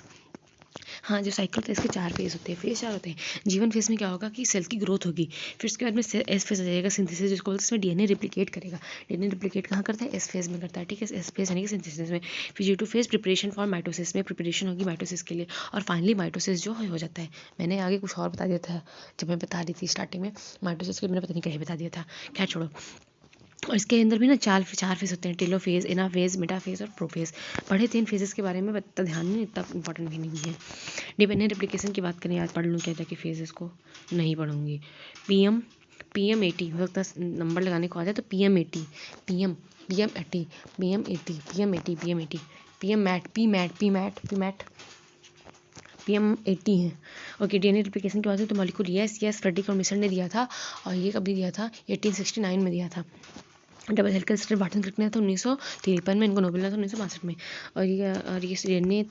हाँ, जो साइकिल होता है इसके 4 फेज़ होते हैं। फेज़ 4 होते हैं। G1 फेज़ में क्या होगा कि सेल की ग्रोथ होगी, फिर उसके बाद में एस फेज़ आ जाएगा, सिंथेसिस जिसको बोलते हैं, इसमें डीएनए रिप्लिकेट करेगा। डीएनए रिप्लिकेट कहाँ करता है? एस फेज़ में करता है, ठीक है। एस फेज़ यानी कि सिंथेसिस में। फिर G2 phase preparation for mitosis में प्रिपरेशन होगी माइटोसिस के लिए, और फाइनली माइटोसिस जो हो जाता है। मैंने आगे कुछ और बता दिया था जब मैं बता रही थी स्टार्टिंग में, माइटोसिस के मैंने पता नहीं कैसे बता दिया था, खैर छोड़ो। और इसके अंदर भी ना चार फेज़ होते हैं, टेलोफेज़, एनाफेज़, मेटाफेज़ और प्रोफेज़। पढ़े 3 फेजेस के बारे में, इतना ध्यान नहीं, इतना इंपॉर्टेंट भी नहीं है। डिपेंडेंट रेप्लिकेशन की बात करें, याद पढ़ लूँ क्या जाके फेजेस को, नहीं पढ़ूंगी। PM80 हो सकता है नंबर लगाने को आ जाए, तो PM80, PM80, PM80, PM80, PM80, PM80 है। ओके, डीएनए रिप्लिकेशन की बात है तो मॉलिक्यूल यस फ्रेडरिक और मिशर ने दिया था, और ये कभी दिया था? 1869 में दिया था। Double helical strand Barton Crick ने था 1953 में, इनको नोबेल मिला था 1962 में। और ये डीएनए,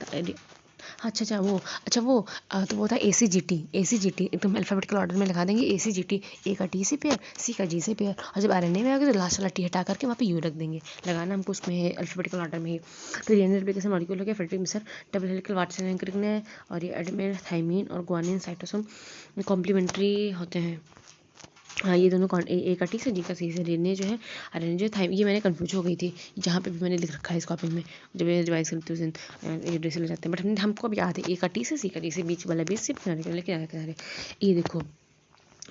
तो वो था ACGT एकदम अल्फाबेटिकल ऑर्डर में लगा देंगे। ACGT, ए का टी से पेयर, सी का जी से पेयर, और जब RNA में आ गया तो लास्ट वाला टी हटा करके वहाँ पे यू रख देंगे, लगाना हमको उसमें अल्फाबेटिकल ऑर्डर में ही। तो डीएनए रिप्लिकेशन मॉलिक्यूल हो गया फ्रेडरिक मिशर, डबल हेलिकल बार्टन क्रिक ने, और ये एडेनिन, थाइमिन और ग्वानिन साइटोसोम कॉम्प्लीमेंट्री होते हैं। हाँ, ये दोनों ए का टी से, जी का सी से। डीएनए जो है, RNA जो था, ये मैंने कंफ्यूज हो गई थी, जहाँ पे भी मैंने लिख रखा है इस कॉपी में, जब ये रिवाइज करती हूँ ये ड्रेस ले जाते हैं, बट हमको अब याद है, ए का टी से, सी का टी से, बीच वाला बीच से किनारे किनारे। ये देखो,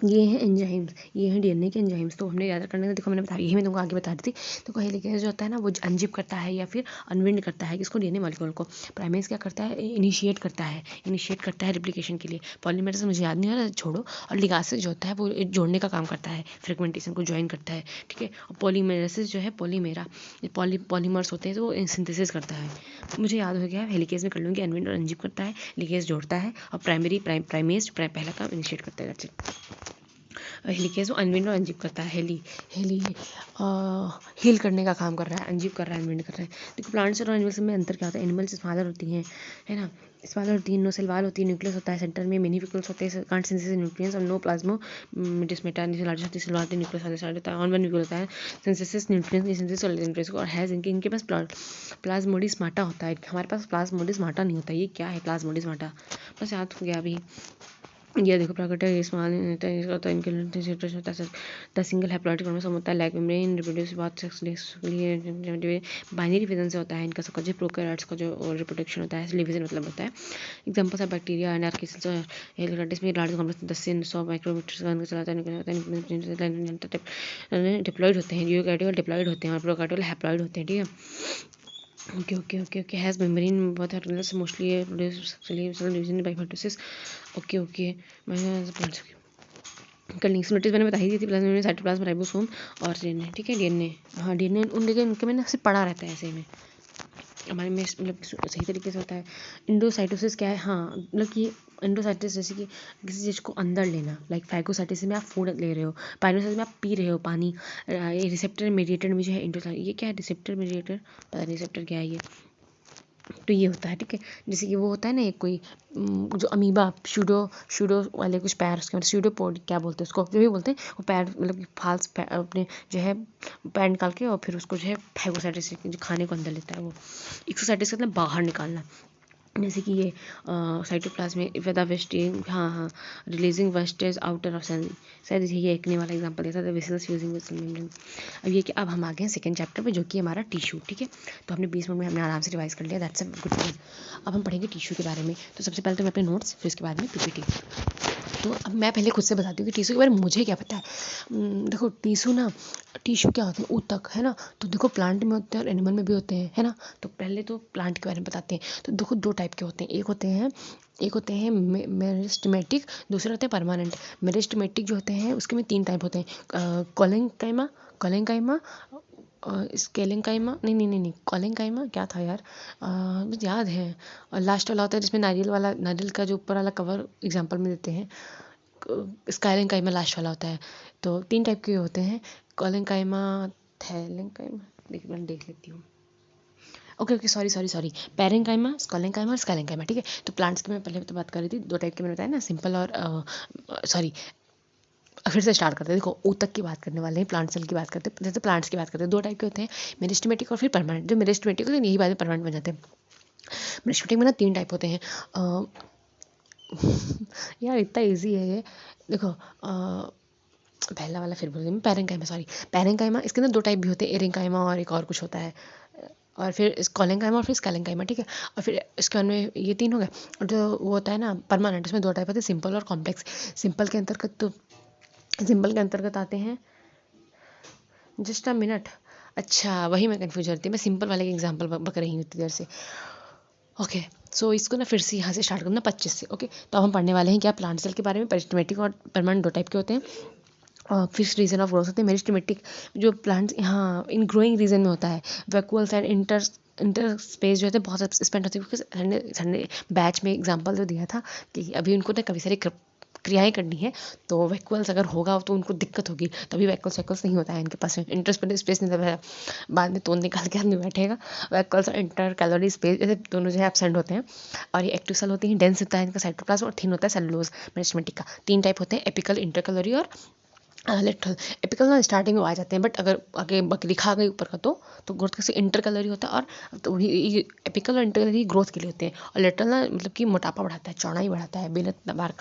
ये हैं एंजाइम्स, ये हैं डीएनए के एंजाइम्स, तो हमने याद करने का, देखो मैंने बताया, यही मैं तुमको आगे बता रही थी। तो हेलिकेज जो होता है ना, वो अनजिप करता है या फिर अनविंड करता है किसको? डीएनए मॉलिक्यूल को। प्राइमेज क्या करता है? इनिशिएट करता है रिप्लिकेशन के लिए। पॉलीमरेज मुझे याद नहीं आ रहा, छोड़ो। और लिगासेज जो होता है वो जोड़ने का काम करता है, फ्रेगमेंटेशन को ज्वाइन करता है, ठीक है। और पॉलीमरेसिस जो है, पॉलीमर्स होते हैं, तो वो सिंथेसिस करता है। मुझे याद हो गया, हेलिकेज में कर लूँगी, अनविंड और अनजिप करता है, लिगेज जोड़ता है, और प्राइमेज पहला काम इनिशिएट करता है। हेलिकेज वो अनविंड और अनजिप करता है। हील करने का काम कर रहा है, अनजिप कर रहा है, अनविंड कर रहा है। देखो प्लांट्स और एनिमल्स में अंतर क्या होता है? एनिमल्स स्मॉलर होती हैं, है ना, स्मॉलर होती है, नो सेल वाल होती है, न्यूक्लियस होता है सेंटर में, मेनिफिकल्स होते हैं, कांट सिंथेसिस न्यूट्रिएंट्स, और नो प्लाज्मो डिस्मेटा, नीचे लार्ज होती है, सेल होती है, न्यूक्लियस वाले साइड होता है, ऑन वन न्यूक्लियस होता है, सिंथेसिस न्यूट्रिएंट्स, सिंथेसिस और न्यूट्रिएंट्स को, और हैज इनके पास प्लाज्मोडिस्माटा होता है। हमारे पास प्लाज्मोडिस्माटा नहीं होता। ये क्या है प्लाज्मोडिस्माटा? बस याद हो गया अभी। ये देखो प्राकृतिक स्मॉल होता है, इनके द सिंगल हैप्लॉइड क्रोमोसोम होता है, लाइक मेम्ब्रेन रिप्रोड्यूस बहुत सेक्सुअली बाइनरी फिजन से होता है इनका सबका। जो प्रोकैरियोट्स का जो रिप्रोडक्शन होता है, डिवीजन मतलब होता है। एग्जांपल्स ऑफ बैक्टीरिया एंड आर्किस हेलिकोटिस में लार्ज कॉम्प्लेक्स 10 से 100 माइक्रोमीटर का चलाता है, डिप्लॉइड होते हैं। यूकैरियोट डिप्लॉइड होते हैं और प्रोकैरियोट हैप्लॉइड होते हैं, ठीक है। ओके हैज़ मेम्ब्रेन बहुत organelles mostly division by mitosis. Okay मैं कलिंग्स नोटिस मैंने बता ही दी थी, प्लाज्मा साइटोप्लाज्म राइबोसोम और डीएनए, ठीक है। डीएनए, हाँ डीएनए उनके मैंने सिर्फ पढ़ा रहता है ऐसे में, हमारे में मतलब सही तरीके से होता है। इंडोसाइटोसिस क्या है? हाँ, मतलब कि इंडोसाइटिस जैसे कि किसी चीज़ को अंदर लेना, लाइक फाइकोसाइटिस में आप फूड ले रहे हो, पाइरोसाइटिस में आप पी रहे हो पानी। ये रिसेप्टर मीडिएटेड में जो है इंडोसाइटिस, ये क्या है? रिसेप्टर मीडिएटेड, पता नहीं रिसेप्टर क्या है ये, तो ये होता है, ठीक है। जैसे कि वो होता है ना एक कोई जो अमीबा, शूडो वाले कुछ पैर, उसके मतलब स्यूडोपोड क्या बोलते हैं उसको, जो भी बोलते हैं, वो पैर मतलब कि फाल्स अपने जो है पैर निकाल के, और फिर उसको जो है फाइगोसाइटिस जो खाने को अंदर लेता है वो। एक्सोसाइटिस का मतलब बाहर निकालना, जैसे कि ये साइटोप्लाज्म में विद वेस्टिंग, हाँ releasing wastage outer of cell, शायद ये एकने वाला एग्जांपल देता था, वेसल्स यूजिंग वेसल मेम्ब्रेन। अब ये कि अब हम आ गए हैं सेकंड चैप्टर पे, जो कि हमारा टिश्यू, ठीक है। तो हमने 20 मिनट में हमने आराम से रिवाइज कर लिया, दैट्स अ गुड थिंग। अब हम पढ़ेंगे टिश्यू के बारे में। तो सबसे पहले तो मैं अपने नोट्स, फिर उसके बाद में PPT। तो अब मैं पहले खुद से बताती हूँ कि टिश्यू के बारे में मुझे क्या पता है। देखो टिश्यू क्या होते हैं? ऊतक, है ना। तो देखो प्लांट में होते हैं और एनिमल में भी होते हैं, है ना। तो पहले तो प्लांट के बारे में बताते हैं। तो देखो 2 टाइप के होते हैं, एक होते हैं मेरिस्टेमेटिक, दूसरे होते हैं परमानेंट। मेरिस्टेमेटिक जो होते हैं उसके में 3 टाइप होते हैं, कोलेंकाइमा, स्केलेंकाइमा, नहीं कोलेंकाइमा क्या था यार, मुझे याद है। और लास्ट वाला होता है जिसमें नारियल का जो ऊपर वाला कवर एग्जाम्पल में देते हैं, स्काइलेंकाइमा लास्ट वाला होता है। तो 3 टाइप के होते हैं, कोलेंकाइमा, थैलेंकाइमा, देख लेती हूँ। ओके सॉरी, पैरेंकाइमा, स्कोलेंकाइमा और स्काइलेंकाइमा, ठीक है। तो प्लांट्स की मैं पहले तो बात कर रही थी, 2 टाइप के मैंने बताया ना, सिंपल और सॉरी, फिर से स्टार्ट करते हैं। देखो ऊतक की बात करने वाले हैं, प्लांट सेल की बात करते हैं, जैसे प्लांट्स की बात करते हैं, 2 टाइप के होते हैं, मेरिस्टेमेटिक और फिर परमानेंट। जो मेरिस्टेमेटिक होते हैं यही बात में परमानेंट बन जाते हैं। मेरिस्टेमेटिक में ना 3 टाइप होते हैं, यार इतना इजी है ये। देखो पहला वाला फिर बोल रही हूँ, पैरेंकाइमा, सॉरी पैरेंकाइमा। इसके अंदर दो टाइप भी होते हैं, एरेंकाइमा और एक और कुछ होता है, और फिर कोलेंकाइमा और फिर स्केलेंकाइमा, ठीक है। और फिर इसके में ये तीन हो गए। और जो वो होता है ना परमानेंट, उसमें दो टाइप होते हैं, सिंपल और कॉम्प्लेक्स। सिंपल के अंतर्गत आते हैं, जस्ट अ मिनट, अच्छा वही मैं कन्फ्यूज रहती हूँ, मैं सिंपल वाले की एग्जाम्पल बक रही हूँ इतनी देर से। ओके, सो इसको ना फिर से यहाँ से स्टार्ट करना 25 से। ओके, तो अब हम पढ़ने वाले हैं क्या, प्लांट सेल के बारे में। पेरिस्टेमेटिक और परमानेंट दो टाइप के होते हैं। फिक्स रीजन ऑफ ग्रोथ होते हैं। मेरिस्टेमेटिक जो प्लांट्स यहाँ इन ग्रोइंग रीजन में होता है, वैक्यूल्स एंड इंटर स्पेस जो होते हैं बहुत स्पेंड होती है। क्योंकि संडे बैच में एग्जांपल जो दिया था कि अभी उनको ना कभी सारी क्रियाएं करनी है, तो वैक्यूल्स अगर होगा तो उनको दिक्कत होगी, तभी वैक्यूल्स नहीं होता है इनके पास में। इंटर स्पेस नहीं है, बाद में तोड़ निकाल के आदमी बैठेगा। वैक्यूल्स और इंटर कैलोरी स्पेस ऐसे दोनों जो है एब्सेंट होते हैं। और ये एक्टिव सेल होती हैं, डेंस होता है इनका साइटोप्लाज्म, और थिन होता है सेलुलोज। मेरिस्टेमेटिक का तीन टाइप होते हैं, एपिकल, इंटरकैलोरी और लेटरल। एपिकल ना स्टार्टिंग में आ जाते हैं, बट अगर आगे बकरी खा गई ऊपर का तो ग्रोथ कैसे इंटर कैलोरी होता है, और तो एपिकल और इंटर कैलोरी ग्रोथ के लिए होते हैं। और लेटरल ना मतलब कि मोटापा बढ़ाता है, चौड़ाई बढ़ाता है, बेलत बार।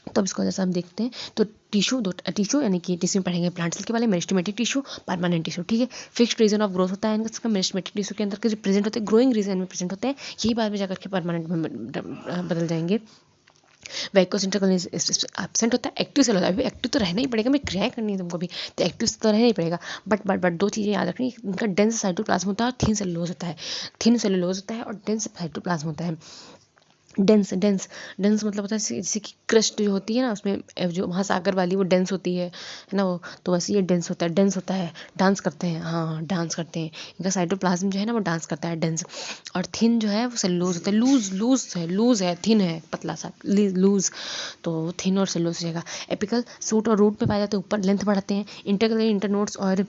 तो अब इसको जैसा हम देखते हैं, तो टिश्यू यानी कि टिश्यू में पढ़ेंगे प्लांट सेल के वाले, मेरिस्टेमेटिक टिश्यू, परमानेंट टिश्यू, ठीक है। फिक्स्ड रीजन ऑफ ग्रोथ होता है इनका, मेरिस्टेमेटिक टिश्यू के अंदर के जो प्रेजेंट होते हैं ग्रोइंग रीजन में प्रेजेंट होते हैं, यही बाद में जाकर के परमानेंट में बदल जाएंगे। वैक्यूल्स इंटरकॉलोनी एब्सेंट होता है, एक्टिव सेल होता है। अभी एक्टिव तो रहना ही पड़ेगा, मैं क्रियाएं करनी है तुमको भी, तो एक्टिव तो रहना ही पड़ेगा। बट दो चीज़ें याद रखनी, इनका डेंस साइटोप्लाज्म होता है और थिन सेलुलोज होता है। थिन सेलुलोज होता है और डेंस साइटोप्लाज्म होता है। डेंस मतलब होता है जैसे कि क्रस्ट जो होती है ना, उसमें जो महासागर वाली वो डेंस होती है ना, वो तो वैसे ये डेंस होता है। डांस करते हैं, हाँ डांस करते हैं। इनका साइटोप्लाज्म जो है ना वो डांस करता है, डेंस। और थिन जो है वो सेलुलोज होता है, लूज है, थिन है, पतला सा, लूज। तो थिन और सेलुलोज हो जाएगा। एपिकल सूट और रूट पे पाए जाते हैं, ऊपर लेंथ बढ़ाते हैं। इंटरकलरी इंटरनोड्स और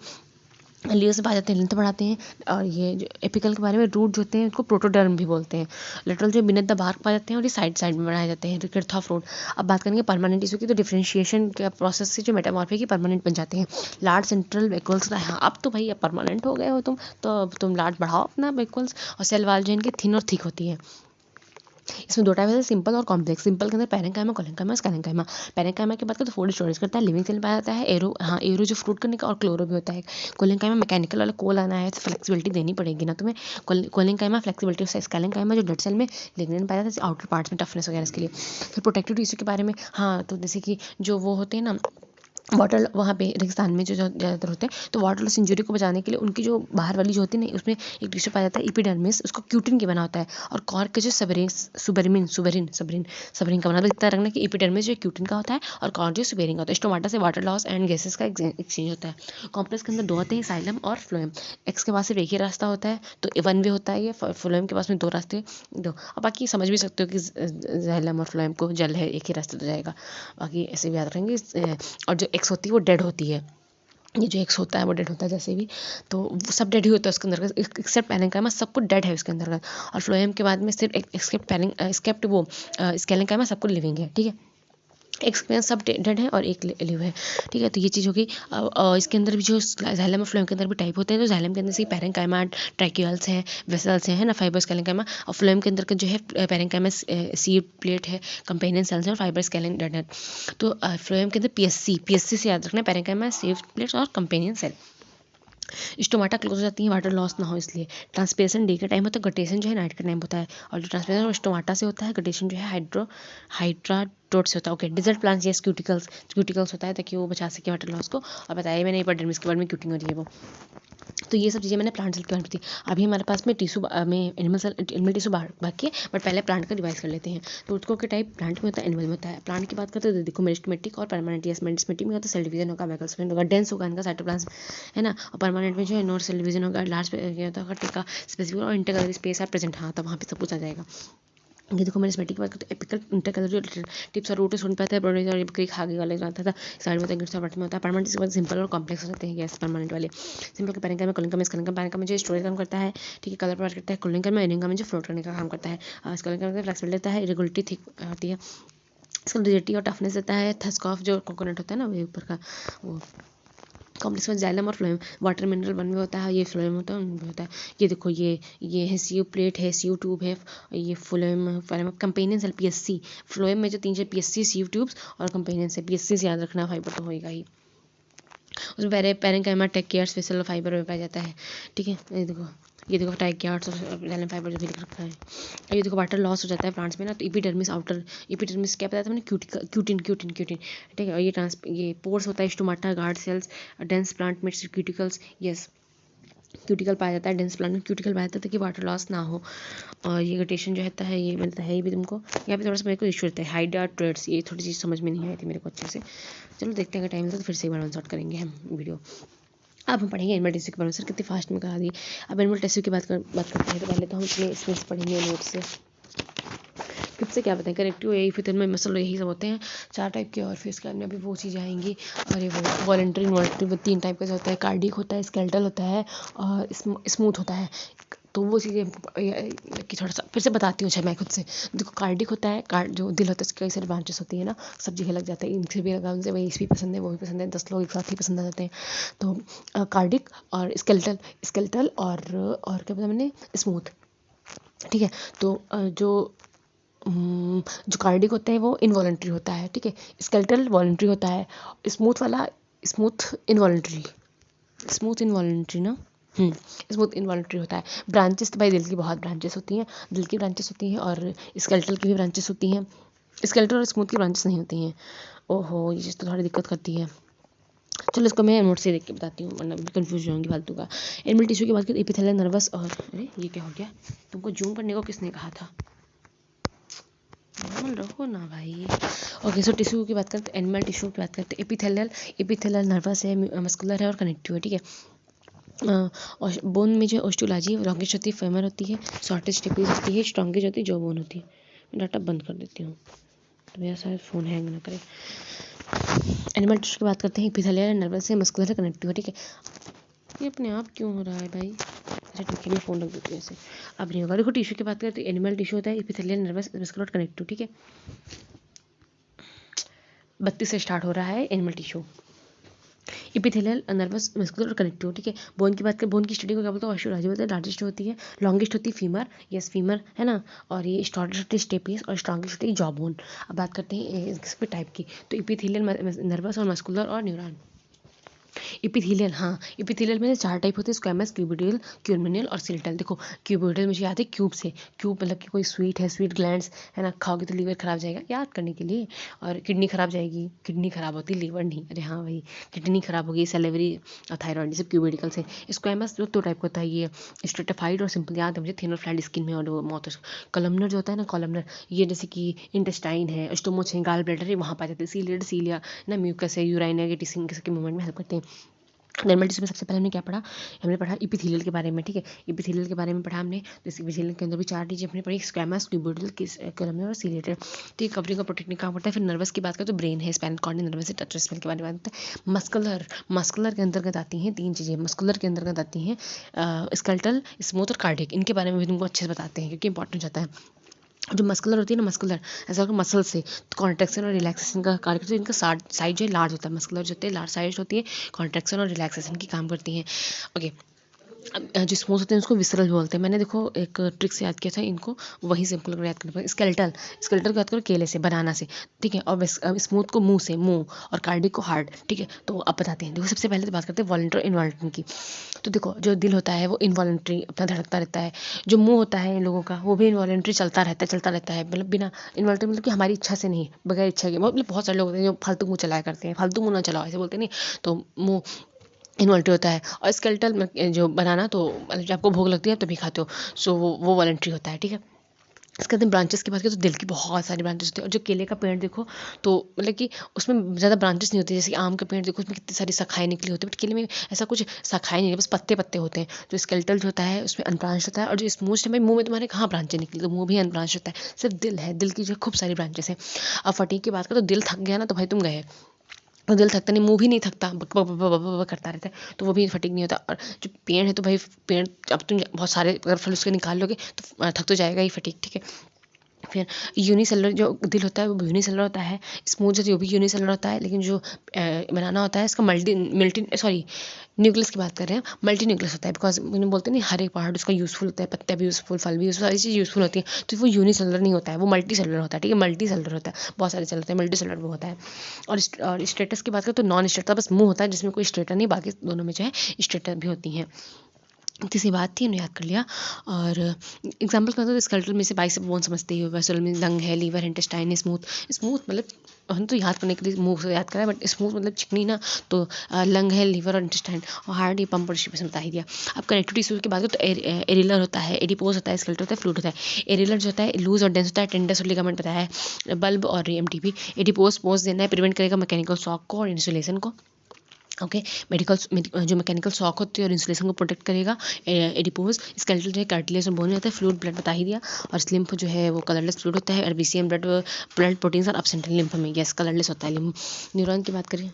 लीव्स पाए जाते हैं, लेंथ बढ़ाते हैं। और ये जो एपिकल के बारे में, रूट जो होते हैं उसको प्रोटोडर्म भी बोलते हैं। लिटरल जो बिनेथ द बार्क पाए जाते हैं और ये साइड में बनाए जाते हैं, रिकेट ऑफ रूट। अब बात करेंगे परमानेंट टिश्यू की, तो डिफरेंशिएशन के प्रोसेस से जो मेटामॉर्फे की परमानेंट बन जाते हैं। लार्ज सेंट्रल वैक्यूल्स, हाँ अब तो भाई अब परमानेंट हो गए हो तुम, तो अब तुम लार्ज बढ़ाओ अपना वैक्यूल्स। और सेल वाल जो इनके थिन और थिक होती है। इसमें दो टाइप है, सिंपल और कॉम्प्लेक्स। सिंपल के अंदर पैरेंकाइमा, कोलेंकाइमा, स्केलेंकाइमा। पैरेंकाइमा की बात करें तो फूड स्टोरेज करता है, लिविंग सेल पाया जाता है, एरो जो फ्रूट करने का, और क्लोरो भी होता है। कोलेंकाइमा मैकेनिकल वाला कोल आना है, तो फ्लेक्सिबिलिटी देनी पड़ेगी ना तुम्हें। कोलेंकाइमा फ्लेक्सिबिलिटी से, स्केलेंकाइमा जो डेड सेल में लिग्निन पाया जाता है, आउटर पार्ट्स में टफनेस वगैरह इसके लिए। फिर प्रोटेक्टिव टिश्यू के बारे में, हाँ तो जैसे कि जो वो होते हैं ना वाटर, वहाँ पे रेगिस्तान में जो ज़्यादातर होते हैं, तो वाटर लॉस इंजरी को बचाने के लिए उनकी जो बाहर वाली जो होती है ना, उसमें एक टिश्यू पाया जाता है एपिडर्मिस, उसको क्यूटिन के बना होता है। और कॉर्क के जो सबरिन का बना, तो इतना रखना कि एपिडर्मिस जो क्यूटिन का होता है और कॉर्क जो सुबेरिन का होता है। स्टोमाटा से वाटर लॉस एंड गैसेस का एक्सचेंज होता है। कॉम्प्लेक्स के अंदर दो होते हैं, साइलम और फ्लोएम। एक्स के पास सिर्फ एक ही रास्ता होता है, तो वन वे होता है ये। फ्लोएम के पास में दो रास्ते, दो। अब बाकी समझ भी सकते हो कि जाइलम और फ्लोएम को जल है, एक ही रास्ते तो जाएगा। बाकी ऐसे भी याद रखेंगे। और जो एक्स होती है वो डेड होती है, ये जो एक्स होता है वो डेड होता है जैसे भी, तो वो सब डेड ही होता है उसके अंदर, एक्सेप्ट पैरेंकाइमा, सब कुछ डेड है उसके अंदर। और फ्लोएम के बाद में सिर्फ एक्सेप्ट वो स्केलेंकाइमा, सब कुछ लिविंग है, ठीक है। एक्सपीरियंस सब डेड है और एक लिव है, ठीक है। तो ये चीज़ हो गई। इसके अंदर भी जो जाइलम और फ्लोएम के अंदर भी टाइप होते हैं, तो जाइलम के अंदर से पैरेंकाइमा, ट्रैक्यूल्स हैं, वेसल्स हैं ना, फाइबर स्केलेंकाइमा। और फ्लोएम के अंदर का जो है पैरेंकाइमा सीड प्लेट है, कंपेनियन सेल्स हैं, और फाइबर स्केलेन डेड है। तो फ्लोएम के अंदर पीएससी से याद रखना है, पैरेंकाइमा, सीड प्लेट्स और कंपेनियन सेल। स्टोमाटा क्लोज हो जाती है वाटर लॉस ना हो इसलिए। ट्रांसपिरेशन डे का टाइम होता है, गटेशन जो है नाइट का टाइम होता है। और जो ट्रांसपिरेशन स्टोमाटा से होता है, गटेशन जो है हाइड्राटोट से होता है। Okay, desert plants, yes cuticles होता है, ताकि वो बचा सके वाटर लॉस को। और बताया मैंने एपिडर्मिस के बारे में क्यूटिंग हो रही है वो। तो ये सब चीज़ें मैंने प्लांट सेल के बारे में थी। अभी हमारे पास में टिश्यू में एनिमल टिश्यू बाकी है, बट पहले प्लांट का रिवाइज कर लेते हैं। तो उसको के टाइप प्लांट में होता है, एनिमल में होता है। प्लांट की बात करते हैं तो देखो, मेरिस्टेमेटिक और परमानेंट। यस, मेरिस्टेमेटिक में होता है सेल डिवीजन होगा, वैकल्पिक होगा, डेंस होगा इनका साइटोप्लाज्म, है ना। और परमानेंट में जो है नॉन सेल डिवीजन होगा, लार्ज होगा, टिका स्पेसिफिक और इंटरकलरी स्पेस है प्रेजेंट, हाँ तो वहाँ पे सब कुछ आ जाएगा। ये देखो, मेरिस्टेमेटिक की बात करते हैं, एपिकल इंटरकलरी टिप्स और रूट सुन पाता है, प्रोड्यूस और बकरी खागे वाले जाता था, साइड में होता है, गिट्स में होता है। परमानेंट इसके बाद सिंपल और कॉम्प्लेक्स हो जाते हैं, यस परमानेंट वाले। सिंपल के पैरेंकाइमा, कोलिंकाइमा, स्केलेंकाइमा। पैरेंकाइमा में जो स्टोरेज काम करता है, ठीक है, कलर प्रोवाइड करता है। कोलिंकाइमा एरिंकाइमा में जो फ्लोट करने का काम करता है। स्केलेंकाइमा में फ्लेक्सिबिलिटी देता है, इरेगुलरिटी थिक होती है, इसका रिजिडिटी और टफनेस देता है। थस्क ऑफ जो कोकोनट होता है ना, वो ऊपर का वो कॉम्प्लेक्स में जाइलम और फ्लोएम, वाटर मिनरल वन में होता है, ये फ्लोएम होता है, उनमें होता है। ये देखो ये है सीयू प्लेट है, सीयू ट्यूब है, ये phloem companion cell PSC. Phloem में जो 3 पीएससी, सीयू ट्यूब्स और कंपेनियन सेल पीएससी से याद रखना, फाइबर तो होएगा ही। उसमें पैरेंकाइमा टेक्यार्ड्स फेसियल फाइबर में पाया जाता है, ठीक है। ये देखो टेक्यार्ड्स और जाइलम फाइबर जो भी लिख रखा है। ये देखो वाटर लॉस हो जाता है प्लांट्स में ना, तो एपिडर्मिस आउटर, एपिडर्मिस क्या बताया था मैंने, क्यूटिन, ठीक है। और ये पोर्स होता है, stomata, guard cells, dense plant में क्यूटिकल्स, यस क्यूटिकल पाया जाता है, डेंस प्लांट में क्यूटिकल पाया जाता है ताकि वाटर लॉस ना हो। और ये रोटेशन जो रहता है, ये मिलता है, ये भी तुमको यहाँ पे थोड़ा सा मेरे को इशू रहता है, हाइड्रा ट्रेड्स, ये थोड़ी चीज़ समझ में नहीं आई थी मेरे को अच्छे से। चलो देखते हैं, अगर टाइम तो फिर से एक बार वन शॉट करेंगे हम वीडियो। अब हम पढ़ेंगे एनिमल टिश्यू के बारे में। सर कितनी फास्ट में कहा दी। अब एनिमल टिश्यू की बात करते हैं, तो पहले तो हम इसमें इसमें पढ़ेंगे नोट से, किप से क्या बताएं, कनेक्टिव यही फिर में मसल यही सब होते हैं 4 टाइप के, और फिर इसके बाद में अभी वो चीज़ें आएंगी। और ये वो वॉलंटरी इनवॉलंटरी 3 टाइप का होता है, कार्डिक होता है, स्केलेटल होता है और स्मूथ होता है। तो वो चीज़ें कि थोड़ा सा फिर से बताती हूँ। अच्छा मैं खुद से देखो, कार्डिक होता है, जो दिल होता है उसकी कई सारी ब्रांचेस होती है ना, सब जगह लग जाता है, इनसे भी लगा, उनसे वही भी पसंद है, वो भी पसंद है, 10 लोग एक साथ ही पसंद आ जाते हैं। तो कार्डिक और स्केलेटल और क्या बताया मैंने, स्मूथ, ठीक है। तो जो कार्डिक होता है वो इनवॉलंटरी होता है, ठीक है। स्केलेटल वॉलंटरी होता है, स्मूथ वाला स्मूथ इनवॉलंटरी ना, स्मूथ इनवॉलंटरी होता है। ब्रांचेस तो भाई दिल की बहुत ब्रांचेस होती हैं, दिल की ब्रांचेस होती हैं और स्केलेटल की भी ब्रांचेस होती हैं, स्केलेटल और स्मूथ की ब्रांचेस नहीं होती हैं। ओहो, ये चीज़ तो थोड़ी दिक्कत करती है। चलो इसको मैं नोट से देख के बताती हूँ, वरना कंफ्यूज हो जाऊंगी फालतू का। एनिमल टिश्यू की बात करें, एपिथेलियल नर्वस और अरे ये क्या हो गया, तुमको जूम करने को किसने कहा था, नॉर्मल रखो ना भाई। ओके, सो टिश्यू की बात करते हैं, एनिमल टिश्यू की बात करते हैं। एपिथेलियल नर्वस है, मस्कुलर है और कनेक्टिव है, ठीक है। और बोन में जो ऑस्टियोलॉजी लॉन्गिश होती है, फेमर होती है, शॉर्टेज टिपीज होती है, स्ट्रॉन्गेज होती है, जो बोन होती है। मैं डाटा बंद कर देती हूँ तो मेरा शायद फ़ोन हैंग ना करे। एनिमल टिश्यू की बात करते हैं, एपिथेलियल नर्वस है, मस्कुलर है, कनेक्टिव है, ठीक है। ये अपने आप क्यों हो रहा है भाई, अच्छा ठीक है मैं फ़ोन रख देती हूँ ऐसे, अब नहीं होगा। देखो टिश्यू की बात करते हैं, एनिमल टिश्यू होता है एपिथेलियल नर्वस मस्कुलर कनेक्टिव, ठीक है। 32 से स्टार्ट हो रहा है animal tissue. Epithelial nervous muscular और कनेक्टिव, ठीक है। बोन की बात करें, बोन की स्टडी को क्या बोलते हैं, ऑस्टियोलॉजी बोलते हैं। लार्जेस्ट होती है, लॉन्गेस्ट होती है फीमर, यस फीमर है ना, और ये शॉर्टेस्ट होती है स्टेपिस और स्ट्रॉन्गेस्ट होती है जॉ बोन। अब बात करते हैं इस पे टाइप की, तो एपिथेलियल नर्वस और मस्कुलर और न्यूरॉन। एपिथेलियल, हाँ एपिथेलियल में 4 टाइप होते हैं, स्क्वैमस, क्यूबिडियल, क्यूरमिनियल और सिलिटल। देखो क्यूबिडियल मुझे याद है क्यूब से, क्यूब मतलब कि कोई स्वीट है, स्वीट ग्लैंड्स है ना, खाओगे तो लीवर खराब जाएगा, याद करने के लिए। और किडनी खराब जाएगी, किडनी खराब होती है लीवर नहीं, अरे हाँ भाई किडनी खराब होगी, सेलेवरी थायराइड, सब क्यूबिडिकल से। स्क्वैमस जो 2 टाइप का होता है, ये स्ट्रेटिफाइड और सिंपल, याद है मुझे, थिन और फ्लैट स्किन में और वो माउथ। कॉलमनर जो होता है ना, कॉलमनर ये जैसे कि इंटेस्टाइन है, स्टोमच है, गाल ब्लैडर है, वहाँ पाया जाता है। सीलियड सीलिया ना, म्यूकस है, यूराइन है, टिश्यू के मूवमेंट में हेल्प करते हैं। एनिमल टिश्यू में सबसे पहले हमने क्या पढ़ा, हमने पढ़ा एपिथेलियल के बारे में, ठीक है। एपिथेलियल के बारे में पढ़ा हमने, तो इस एपिथेलियल के अंदर भी 4 चीज़ें हमने पढ़ी, स्क्वैमस, क्यूबिडियल, कॉलमनर और सीलिएटेड। तो ये कवरिंग और प्रोटेक्टिंग काम करता है। फिर नर्वस की बात करें तो ब्रेन है, स्पाइनल कॉर्ड, नर्वस है, टच स्पेल के बारे में बात करते हैं। मस्कुलर के अंतर्गत आती हैं 3 चीज़ें, मस्कुलर के अंतर्गत आती हैं स्केलेटल, स्मूथ और कार्डिक। इनके बारे में भी तुमको अच्छे से बताते हैं क्योंकि इंपॉर्टेंट होता है। जो मस्कुलर होती है ना, मस्कुलर ऐसा मसल से कॉन्ट्रैक्शन और रिलैक्सेशन का कार्य करती है। इनका साइज जो है लार्ज होता है, मस्कुलर जो होते हैं लार्ज साइज होती है, कॉन्ट्रैक्शन और रिलैक्सेशन की काम करती हैं। ओके, जो स्मूथ होते हैं उसको विसरल बोलते हैं। मैंने देखो एक ट्रिक से याद किया था इनको, वही सिंपल कर याद करना पड़ेगा। स्केलेटल की बात करो केले से, बनाना से, ठीक है। और स्मूथ को मुंह से, मुंह, और कार्डिक को हार्ट, ठीक है। तो अब बताते हैं, देखो सबसे पहले तो बात करते हैं वॉलंटरी और इनवॉलंटरी की। तो देखो जो दिल होता है वो इनवॉलंटरी अपना धड़कता रहता है, जो मुंह होता है इन लोगों का वो भी इनवॉलंटरी चलता रहता है, मतलब बिना इनवॉलंटरी, मतलब कि हमारी इच्छा से नहीं, बगैर इच्छा के। मतलब बहुत सारे लोग होते हैं जो फालतू मुंह चलाया करते हैं, फालतू मुंह ना चलाओ ऐसे बोलते नहीं, तो मुंह इनवॉल्ट्री होता है। और स्केलेटल में जो बनाना, तो मतलब जब आपको भूख लगती है आप तभी खाते हो, सो वो वॉलंटरी होता है, ठीक है। इसके अंदर ब्रांचेस की बात करें तो दिल की बहुत सारी ब्रांचेस होती है। और जो केले का पेड़ देखो तो मतलब कि उसमें ज़्यादा ब्रांचेस नहीं होती, जैसे कि आम का पेड़ देखो उसमें कितनी सारी शाखाएं निकली होती है, बट केले में ऐसा कुछ शाखाएं नहीं है, बस पत्ते पत्ते होते हैं। जो स्केलेटल जो होता है उसमें अनब्रांच होता है, और जो स्मूथ है भाई मुंह में तुम्हारे कहाँ ब्रांचें निकली, तो मुंह भी अनब्रांच होता है, सिर्फ दिल है, दिल की जो खूब सारी ब्रांचेस हैं। अब फटीग की बात करें तो दिल थक गया ना तो भाई तुम गए, और दिल थकता नहीं, मुंह भी नहीं थकता, बक बक बक बक बक बक करता रहता है, तो वो भी फटीग नहीं होता। और जो पेड़ है तो भाई पेड़ अब तुम बहुत सारे अगर फल उसके निकाल लोगे तो थक तो जाएगा ही फटीग, ठीक है। फिर यूनिसेलुलर जो दिल होता है वो यूनिसेलुलर होता है, स्मूथ जो भी यूनिसेलुलर होता है, लेकिन जो बनाना होता है इसका न्यूक्लियस की बात कर रहे हैं, मल्टी न्यूक्लियस होता है। बिकॉज मैंने बोलते नहीं हर एक पार्ट उसका यूजफुल होता है, पत्ते भी यूजफुल, फल भी यूजफुल, सारी चीज़ यूजफुल होती है, तो वो यूनिसेलुलर नहीं होता है, वो मल्टी सेलुलर होता है। ठीक है, मल्टी सेलुलर होता है, बहुत सारे सेल होते हैं, मल्टी सेलुलर वो होता है। और स्टेटस की बात करें तो नॉन स्टेटस बस मुंह होता है जिसमें कोई स्टेटा नहीं, बाकी दोनों में जो है स्टेटा भी होती हैं। तीसरी बात थी, उन्हें याद कर लिया। और एग्जाम्पल का तो स्केलेटल में से बाइसेप बोन समझते ही हो, वेसल में लंग है, लीवर, इंटेस्टाइन, स्मूथ। स्मूथ मतलब हम तो याद करने के लिए मुंह से याद करा है, बट स्मूथ मतलब चिकनी ना, तो लंग है, लीवर और इंटेस्टाइन। और हार्ट, ये पंप और शिप बता ही दिया। अब कनेक्टिव टिश्यू की बात करें तो एरिलर होता है, एडिपोज होता है, स्केलेटल होता है, फ्लूइड होता है। एरिलर जो होता है लूज और डेंस होता है, टेंडस और लिगामेंट बताया है, बल्ब और एमटीपी। एडिपोज पोज देना है, प्रिवेंट करेगा मैकेनिकल शॉक को और इंसुलेशन को। ओके, जो मैकेनिकल शॉक होती है और इंसुलेशन को प्रोटेक्ट करेगा। एडिपोज। स्केलेटल जो है कार्टिलेज और बोन होता है। फ्लूइड ब्लड बता ही दिया। और लिम्फ जो है वो कलरलेस फ्लूइड होता है। आरबीसीएम ब्लड प्रोटीन्स और अपसेंट्रल लिम्फ में यस कलरलेस होता है लिम्फ। न्यूरॉन की बात करें,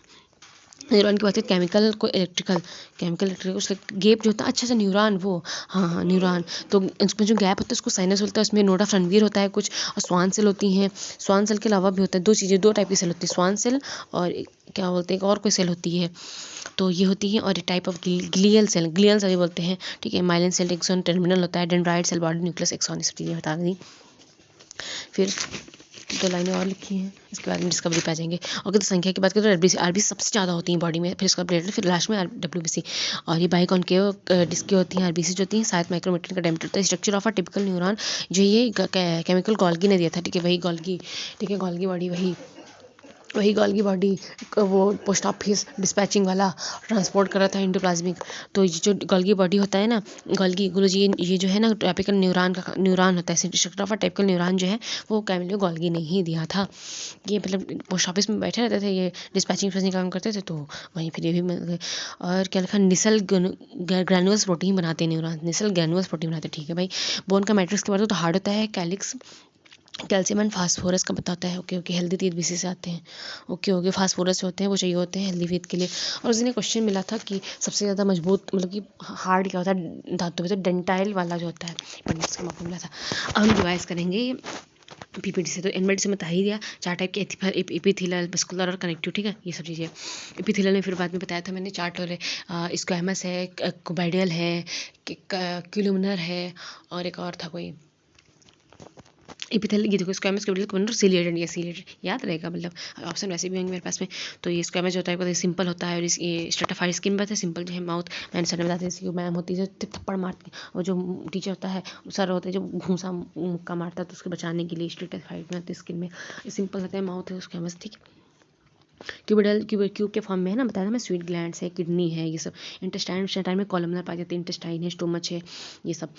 न्यूरॉन की बात करें केमिकल को इलेक्ट्रिकल उसका गैप जो होता है, अच्छा न्यूरॉन वो, हाँ न्यूरॉन, तो उसमें जो गैप होता है उसको साइनस होता है, उसमें नोड ऑफ रणवीर होता है कुछ, और स्वान सेल होती हैं। स्वान सेल के अलावा भी होता है दो टाइप की सेल होती है, स्वान सेल और क्या बोलते हैं और कोई सेल होती है, तो ये होती है। और टाइप ऑफ ग्लियल सेल बोलते हैं। ठीक है, माइलिन सेल एक्सॉन टर्मिनल होता है, dendrite cell body nucleus axon, इस चीज़ें बता दी। फिर 2 लाइनें और लिखी हैं, इसके बाद में डिस्कवरी पे आ जाएंगे। और अगर संख्या की बात करें तो आरबीसी सबसे ज़्यादा होती हैं बॉडी में, फिर इसका प्लेटलेट, फिर लास्ट में डब्ल्यूबीसी। और ये बाई कॉनकेव डिस्क होती हैं, आरबीसी जो होती हैं 7 माइक्रोमीटर का डायमीटर होता है। Structure of a typical neuron जो ये केमिकल गोल्गी ने दिया था। ठीक है, वही गोल्गी, ठीक है, गोल्गी बॉडी वही गोल्गी बॉडी वो पोस्ट ऑफिस डिस्पैचिंग वाला ट्रांसपोर्ट कर रहा था एंडोप्लाज्मिक। तो ये जो गोल्गी बॉडी होता है ना, गोल्गी गुरुजी, ये जो है ना टाइपिकल न्यूरॉन होता है। Structure of a typical neuron जो है वो कैमिलो गोल्गी ने ही दिया था। ये मतलब पोस्ट ऑफिस में बैठे रहते थे, ये डिस्पैचिंग काम करते थे, तो वहीं फिर ये भी मिल गए। और क्या लिखा, निसल ग्रैनुअल्स प्रोटीन बनाते हैं न्यूरॉन, निसल ग्रैनुअल्स प्रोटीन बनाते हैं। ठीक है भाई। बोन का मैट्रिक्स के बारे में तो हार्ड होता है, कैलिक्स कैल्शियम एंड फास्फोरस का बताता है। ओके, हेल्दी टीथ बीसी से आते हैं। ओके, फास्फोरस जो होते हैं वो चाहिए होते हैं हेल्दी टीथ के लिए। और उस दिन क्वेश्चन मिला था कि सबसे ज़्यादा मजबूत मतलब कि हार्ड क्या होता है दांतों में, तो डेंटाइल वाला जो होता है, पढ़ने का मौका मिला था। अब हम रिवाइज करेंगे पीपीटी से। तो एनमेड से बता ही दिया, 4 टाइप के एपिथेलियल, मस्कुलर और कनेक्टिव। ठीक है, ये सब चीज़ें। एपिथेलियल में फिर बाद में बताया था मैंने 4 टोर है, स्क्वैमस है, कोबाइडियल है, क्यूलुमिनर है, और एक और था कोई एपिथेलियल। ये देखो स्क्वैमस सिलिएटेड, ये सिलिएटेड याद रहेगा, मतलब ऑप्शन वैसे भी होंगे मेरे पास में। तो ये स्क्वैमस जो होता है सिंपल होता है, और ये स्ट्रेटिफाइड स्किन बात है। सिंपल जो है माउथ, मैंने सर ने बताते हैं मैम होती है जो थप्पड़ मारती है, और जो टीचर होता है सर होता है जो घूसा मुक्का मारता है, तो उसको बचाने के लिए स्ट्रेटिफाइड में होती है स्किन में। सिंपल होता है माउथ है स्क्वैमस। ठीक है, क्यूब के फॉर्म में है ना, बताया था मैं, स्वीट ग्लैंड्स है, किडनी है, ये सब। इंटेस्टाइन में कॉलमनर पाई जाती है, इंटेस्टाइन है, स्टोमच है, ये सब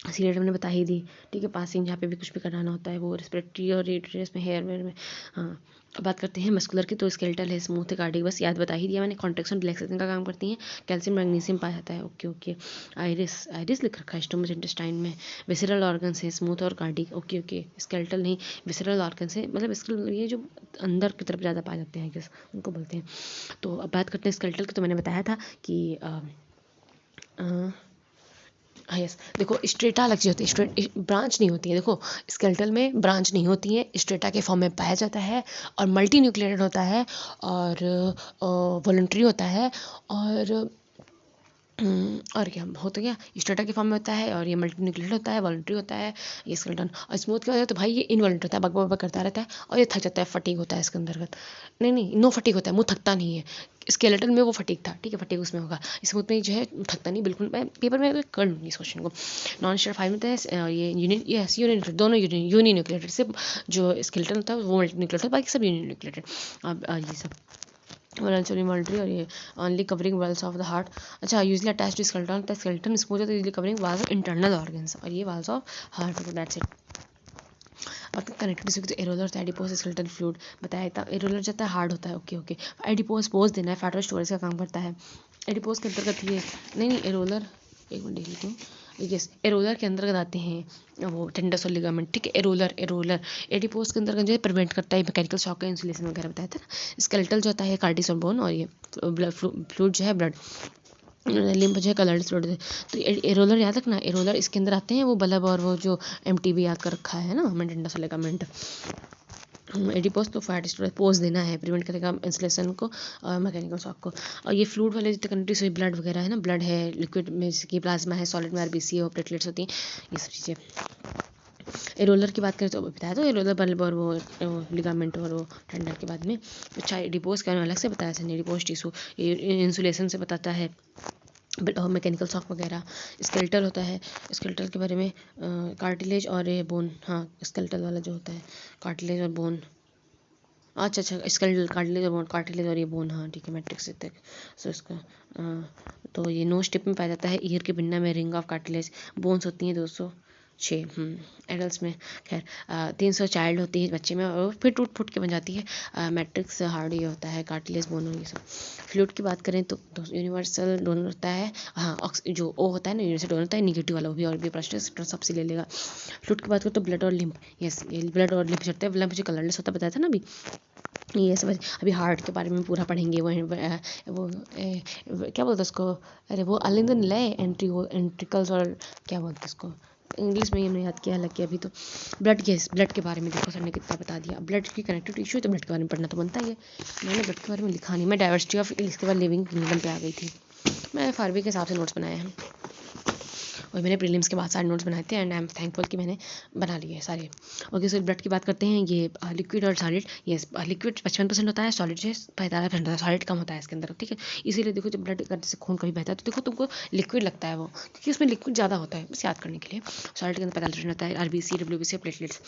सीलेट मैंने बता ही दी। ठीक है, पासिंग जहाँ पे भी कुछ भी कराना होता है वो रेस्पिरेटरी और रेटरेस में, हेयर वेयर में। हाँ, अब बात करते हैं मस्कुलर की। तो स्केलेटल है, स्मूथ है, कार्डिक, बस याद बता ही दिया मैंने। कॉन्ट्रैक्शन रिलैक्सेशन का काम करती हैं। कैल्शियम मैग्नीशियम पाया जाता है। ओके, आइरिस लिख रखा है स्टोमच इंटेस्टाइन में। विसरल ऑर्गन्स है, स्मूथ और कार्डिक। ओके, स्केलेटल नहीं, विसरल ऑर्गन्स है, मतलब इसके ये जो अंदर की तरफ ज़्यादा पाए जाते हैं उनको बोलते हैं। तो अब बात करते हैं स्केलेटल की। तो मैंने बताया था कि हाँ यस, देखो स्ट्रेटा अलग चीज़ होती है, ब्रांच नहीं होती है। देखो स्केलेटल में ब्रांच नहीं होती है, स्ट्रेटा के फॉर्म में पाया जाता है, और मल्टी न्यूक्लिएटेड होता है, और वॉलंटरी होता है, और क्या होता है, क्या स्ट्रेटा के फॉर्म में होता है, और ये मल्टी न्यूक्लिएटेड होता है, वॉलंटरी होता है ये स्केलेटन। और स्मूथ क्या होता है, तो भाई ये इनवॉलंटरी होता है, बक बक करता रहता है, और ये थक जाता है, फटीग होता है इसके अंतर्गत। नहीं, नो फटीग होता है, मुँह थकता नहीं है। स्केलेटन में वो फटीग था, ठीक है, फटीग उसमें होगा। स्मूथ में जो है थकता नहीं बिल्कुल। मैं पेपर में कर लूँगी इस क्वेश्चन को। नॉन स्टेरिफाइड में होता है ये यूनिट, दोनों यूनि न्यूक्लिएटेड। सिर्फ जो स्केलेटन होता है वो मल्टी न्यूक्लिएटेड, बाकी सब यूनि न्यूक्लिएटेड। अब ये सब वॉलंटरी, और ये only covering walls of the heart. अच्छा, usually attach to skeleton smooth है, तो usually covering walls of internal organs, और ये walls of heart. That's it. और कनेक्टेड टिश्यू तो एरोलर होता है, एडिपोज स्केलेटल फ्लूइड बताया था। एरोलर जाता है हार्ड होता है। ओके, एडिपोज पोज देना है, फैट और स्टोरेज का काम करता है। एडिपोज के अंतर्गत ये नहीं, एरोलर, एक मिनट देख लेती हूँ। यस, एरोलर के अंतर्गत आते हैं वो टेंडस और लिगामेंट। ठीक है, एरोलर एडिपोज के अंतर्गत जो है प्रिवेंट करता है मैकेनिकल शॉक का, इंसुलेशन वगैरह बताया था ना। स्केलेटल जो होता है कार्डिस और बोन, और ये फ्लूइड जो है ब्लड। लिम्फ जो है कलर्ड स्लोड। तो एरोलर याद रखना, एरोलर इसके अंदर आते हैं वो बल्ब और वो जो एमटीबी याद कर रखा है ना हमें, डंडा सा लिगामेंट। एडिपोज तो फैट स्टोरेज पोज देना है, प्रिवेंट करेगा इंसुलेशन को और मैकेनिकल शॉक को। और ये फ्लूइड वाले जितने कंट्रीज हुई, ब्लड वगैरह है ना, ब्लड है, लिक्विड में जैसे कि प्लाज्मा है, सॉलिड में आरबीसी है और प्लेटलेट्स होती हैं, ये सब चीज़ें। एरोलर की बात करें तो बताया तो एरोलर बल्ब और वो लिगामेंट और वो टेंडर के बाद में। अच्छा डिपोज करने अलग से बताया था, डिपोज टिश्यू इंसुलेशन से बताता है, मैकेनिकल शॉक वगैरह। स्केलेटल होता है, स्केलेटल के बारे में कार्टिलेज और ये बोन, हाँ स्केलेटल वाला जो होता है कार्टिलेज और बोन। अच्छा स्केलेटल कार्टिलेज और बोन, कार्टिलेज और ये बोन, हाँ ठीक है मैट्रिक्स तक। सो इसका तो ये नोज टिप में पाया जाता है, ईयर के पिन्ना में रिंग ऑफ कार्टिलेज। बोन्स होती हैं 206 एडल्ट्स में। खैर 300 चाइल्ड होती है बच्चे में, और फिर टूट फूट के बन जाती है। मैट्रिक्स हार्ड ये होता है, कार्टिलेज बोन और ये सब। फ्लूइड की बात करें तो यूनिवर्सल डोनर होता है, हाँ जो ओ होता है ना यूनिवर्सल डोनर होता है, निगेटिव वाला वो भी, और भी प्रश्न सबसे ले लेगा। फ्लूइड की बात करें तो ब्लड और लिम्फ, यस ये ब्लड और लिम्फ चढ़ते हैं। लिम्फ जो कलरलेस होता है बताया था ना अभी, ये समझ। अभी हार्ट के बारे में पूरा पढ़ेंगे, क्या बोलते हैं उसको, अरे वो अलिंदन ले एंट्रिकल्स और क्या बोलते हैं उसको इंग्लिश में, ये हमने याद किया हालांकि अभी तो। ब्लड के बारे में देखो सर ने कितना बता दिया। ब्लड की कनेक्टिव टिश्यू है तो ब्लड के बारे में पढ़ना तो बनता ही है। मैंने ब्लड के बारे में लिखा नहीं, मैं डाइवर्सिटी ऑफ इसके बाद लिविंग किंगडम पे आ गई थी, मैं फारवी के हिसाब से नोट्स बनाए हैं, और मैंने प्रीलिम्स के बाद सारे नोट्स बनाए थे, एंड आई एम थैंकफुल कि मैंने बना लिए सारे। ओके सो ब्लड की बात करते हैं, ये लिक्विड और सॉलिड। यस लिक्विड 55% होता है, सॉलिड जो है 45% होता है, सॉलिड कम होता है इसके अंदर, ठीक है। इसीलिए देखो जब ब्लड से खून कभी बहता है तो देखो तुमको लिक्विड लगता है वो, क्योंकि उसमें लिक्विड ज़्यादा होता है, बस याद करने के लिए। सॉलिड के अंदर 45% होता है, आरबीसी डब्ल्यूबीसी प्लेटलेट्स।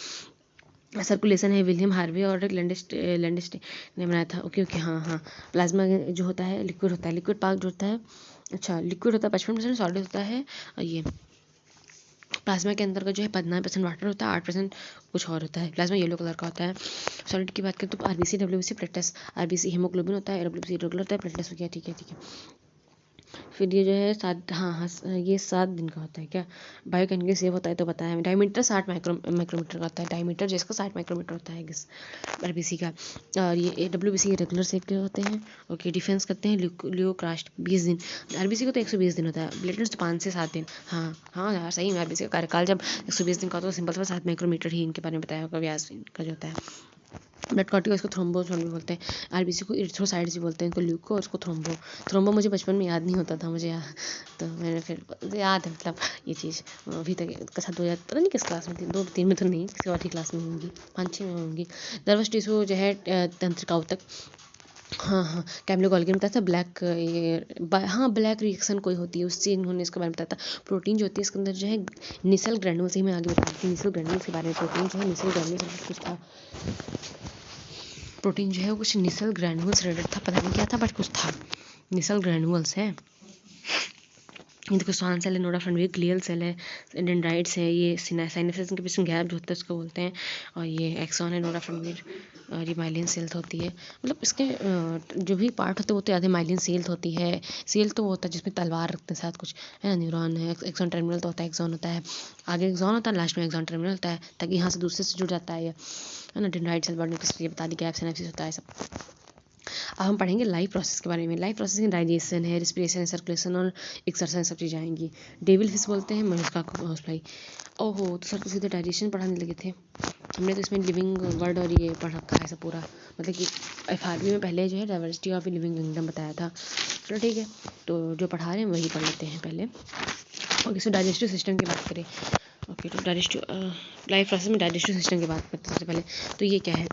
सर्कुलेशन है, विलियम हार्वे और लैंडिस्ट ने बनाया था। ओके हाँ। प्लाज्मा जो होता है लिक्विड होता है, लिक्विड पार्ट जो होता है, अच्छा लिक्विड होता है 55%, सॉलिड होता है ये। प्लाज्मा के अंदर का जो है 15% वाटर होता है, 8% कुछ और होता है। प्लाज्मा येलो कलर का होता है। सॉलिड की बात करें तो RBC WBC platelets, RBC haemoglobin होता है, डब्ल्यूबीसी रेगुलर होता है, प्लेटलेट्स हो गया, ठीक है। फिर ये जो है 7, हाँ ये 7 दिन का होता है क्या। बायोकेमिकल सेव होता है तो बताया है। डायमीटर 60 माइक्रोमीटर का होता है, डायमीटर जिसका 60 माइक्रोमीटर होता है आरबीसी का। और ये डब्ल्यूबीसी रेगुलर सेव के होते हैं। ओके डिफेंस करते हैं ल्यूकोक्रास्ट 20 दिन, आरबीसी का तो 120 दिन होता है, प्लेटलेट्स तो 5 से 7 दिन। हाँ यार सही में आरबीसी का कार्यकाल जब 120 दिन का होता है तो सिंपल सा 7 माइक्रोमीटर ही इनके बारे में बताया होगा, व्यास का जो होता है। ब्लड कॉर्टिको इसको थ्रोम्बोन भी बोलते हैं, आरबीसी को इरिथ्रोसाइट्स भी बोलते हैं, इनको ल्यूको और इसको थ्रोम्बो मुझे बचपन में याद नहीं होता था मुझे तो मैंने फिर याद है, मतलब ये चीज़ अभी तक कसा 2000 पता नहीं किस क्लास में थी, 2-3 में तो नहीं, किसी और ही क्लास में होंगी, 5-6 में होंगी। नर्वस टिश्यू जो है तंत्रिकाओं तक, हाँ कैमलो गॉल्गी में बताया था। ब्लैक रिएक्शन कोई होती है उससे इन्होंने इसके बारे में बताया था। प्रोटीन जो होती है इसके अंदर जो है निसल ग्रैन्यूल्स ही मैं आगे बताती थी, निसल ग्रैन्यूल्स के बारे में। प्रोटीन जो है निसल ग्रैन्यूल्स कुछ था, प्रोटीन जो है वो कुछ निसल ग्रैन्यूल्स रिलेटेड था, पता नहीं क्या था बट कुछ था, निसल ग्रैन्यूल्स है। ये देखो स्वान सेल है, नोडा फ्रंट ग्लियल सेल है, डेंड्राइट्स है, ये साइनेप्सिस के बीच में गैप जो होता है उसको बोलते हैं, और ये एक्सॉन है, नोडा फ्रंट और ये माइलिन सेल्स होती है। मतलब इसके जो भी पार्ट होते हैं वो तो याद है, माइलिन सेल्स होती है, सेल तो वो होता है जिसमें तलवार रखते हैं साथ कुछ है ना, न्यूरॉन है, एक्सॉन टर्मिनल तो होता है, एक्सॉन होता है, आगे एक्सॉन होता है, लास्ट में एक्सॉन टर्मिनल होता है, ताकि यहाँ से दूसरे से जुड़ जाता है ये है ना। डेंड्राइट सेल बॉडी ये बता दी, गैप सिनेप्सिस होता है सब। अब हम पढ़ेंगे लाइफ प्रोसेस के बारे में। लाइफ प्रोसेस में डाइजेशन है, रिस्पिरेशन, सर्कुलेशन और एक्सरसाइज सब चीज़ें आएंगी। डेविल फिश बोलते हैं मनुष्य का हाउस फ्लाई। ओहो तो सर तो सीधे डाइजेशन पढ़ाने लगे थे, हमने तो इसमें लिविंग वर्ड और ये पढ़ रखा है सब पूरा, मतलब कि FRB में पहले जो है डाइवर्सिटी ऑफ लिविंग किंगडम बताया था। चलो ठीक है, तो जो पढ़ा रहे हैं वही पढ़ लेते हैं पहले। ओके सो डाइजेस्टिव सिस्टम की बात करें, ओके तो लाइफ प्रोसेस में डाइजेस्टिव सिस्टम की बात करते हैं सबसे पहले। तो ये क्या है,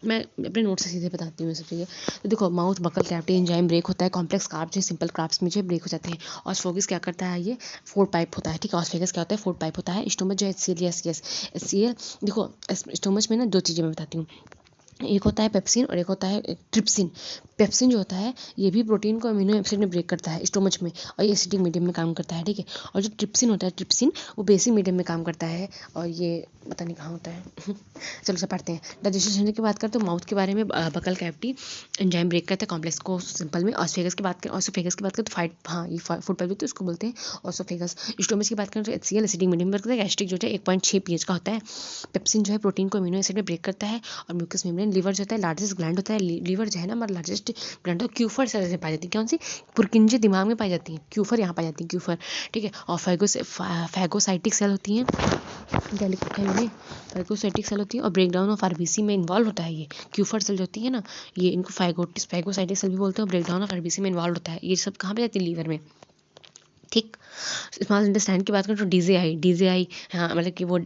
मैं अपने नोट से सीधे बताती हूँ सब चीज़ें। तो देखो mouth buccal cavity enzyme break होता है, कॉम्प्लेक्स कार्ब जो है सिंपल कार्ब्स में जो है ब्रेक हो जाते हैं। ऑस्फेगस क्या करता है, ये फूड पाइप होता है, ठीक है। ऑस्फेगस क्या होता है, फूड पाइप होता है। स्टोमच जो है HCl देखो स्टोमच में ना 2 चीज़ें मैं बताती हूँ, एक होता है पेप्सिन और एक होता है ट्रिप्सिन। पेप्सिन जो होता है ये भी प्रोटीन को अमीनो एसिड में ब्रेक करता है स्टोमच में, और ये एसिडिक मीडियम में काम करता है, ठीक है। और जो ट्रिप्सिन होता है, ट्रिप्सिन वो बेसिक मीडियम में काम करता है, और ये पता नहीं कहाँ होता है चलो सब पढ़ते हैं। डाइजेशन सिस्टम की बात करते हैं तो माउथ के बारे में बकल कैविटी एंजाइम ब्रेक करता है कॉम्प्लेक्स को सिंपल में। ऑस्फेगस की बात करें, ऑस्फेगस की बात करें तो ये फूड पाइप तो इसको बोलते हैं ऑस्फेगस। स्टोमच की बात करें तो HCl एसिडिक मीडियम में, गैस्ट्रिक जो है 1.6 pH का होता है। पेप्सिन जो है प्रोटीन को अमीनो एसिड में ब्रेक करता है। और म्यूकस मेम्ब्रेन, लीवर जो होता है लार्जेस्ट ग्लैंड होता है, लीवर जो है ना हमारा लार्जेस्ट लार्जेस्ट ग्लैंड है क्यूफर सेल्स में पाई जाती है। कौन सी? पुरकिंजे दिमाग में पाई जाती है, क्यूफर यहाँ पाई जाती है, क्यूफर, ठीक है। और फैगोसाइटिक सेल होती हैं, क्या लिख रखा है मैंने, फैगोसाइटिक सेल होती है और ब्रेकडाउन ऑफ आरबीसी में इन्वॉल्व होता है ये क्यूफर सेल जो होती है ना, ये इनको फैगोसाइटिक सेल भी बोलते हैं और ब्रेकडाउन ऑफ आरबीसी में इन्वॉल्व होता है। ये सब कहाँ पे जाती है? लीवर में, ठीक। स्मॉल इंटेस्टाइन की बात करें तो डीजेआई, हाँ मतलब कि वो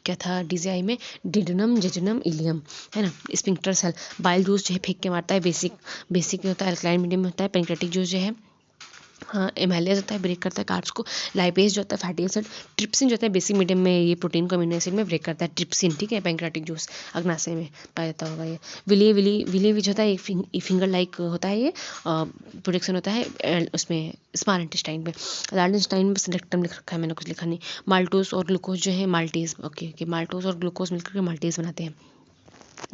क्या था, डीजेआई में डिडनम जेजुनम इलियम है ना। स्पिंक्टर सेल बाइल जूस जो है फेंक के मारता है, बेसिक होता है, अल्कलाइन मीडियम में होता है। पेंक्रेटिक जूस जो है, हाँ एमाइलेज होता है, ब्रेक करता है कार्ब्स को। लाइपेज जो होता है फैटी एसिड। ट्रिप्सिन जो होता है बेसिक मीडियम में ये प्रोटीन को अमीनो एसिड में ब्रेक करता है, ट्रिप्सिन, ठीक है। पैंक्रेटिक जूस अग्नाशय में पाया जाता होगा ये। विली जो होता है एक फिंगर लाइक होता है, ये प्रोडक्शन होता है उसमें स्मॉल इंटेस्टाइन में। लार्ज इंटेस्टाइन में रेक्टम लिख रखा है मैंने, कुछ लिखा नहीं। माल्टोस और ग्लूकोज जो है माल्टेज, ओके माल्टोस और ग्लूकोज मिलकर के माल्टेज बनाते हैं।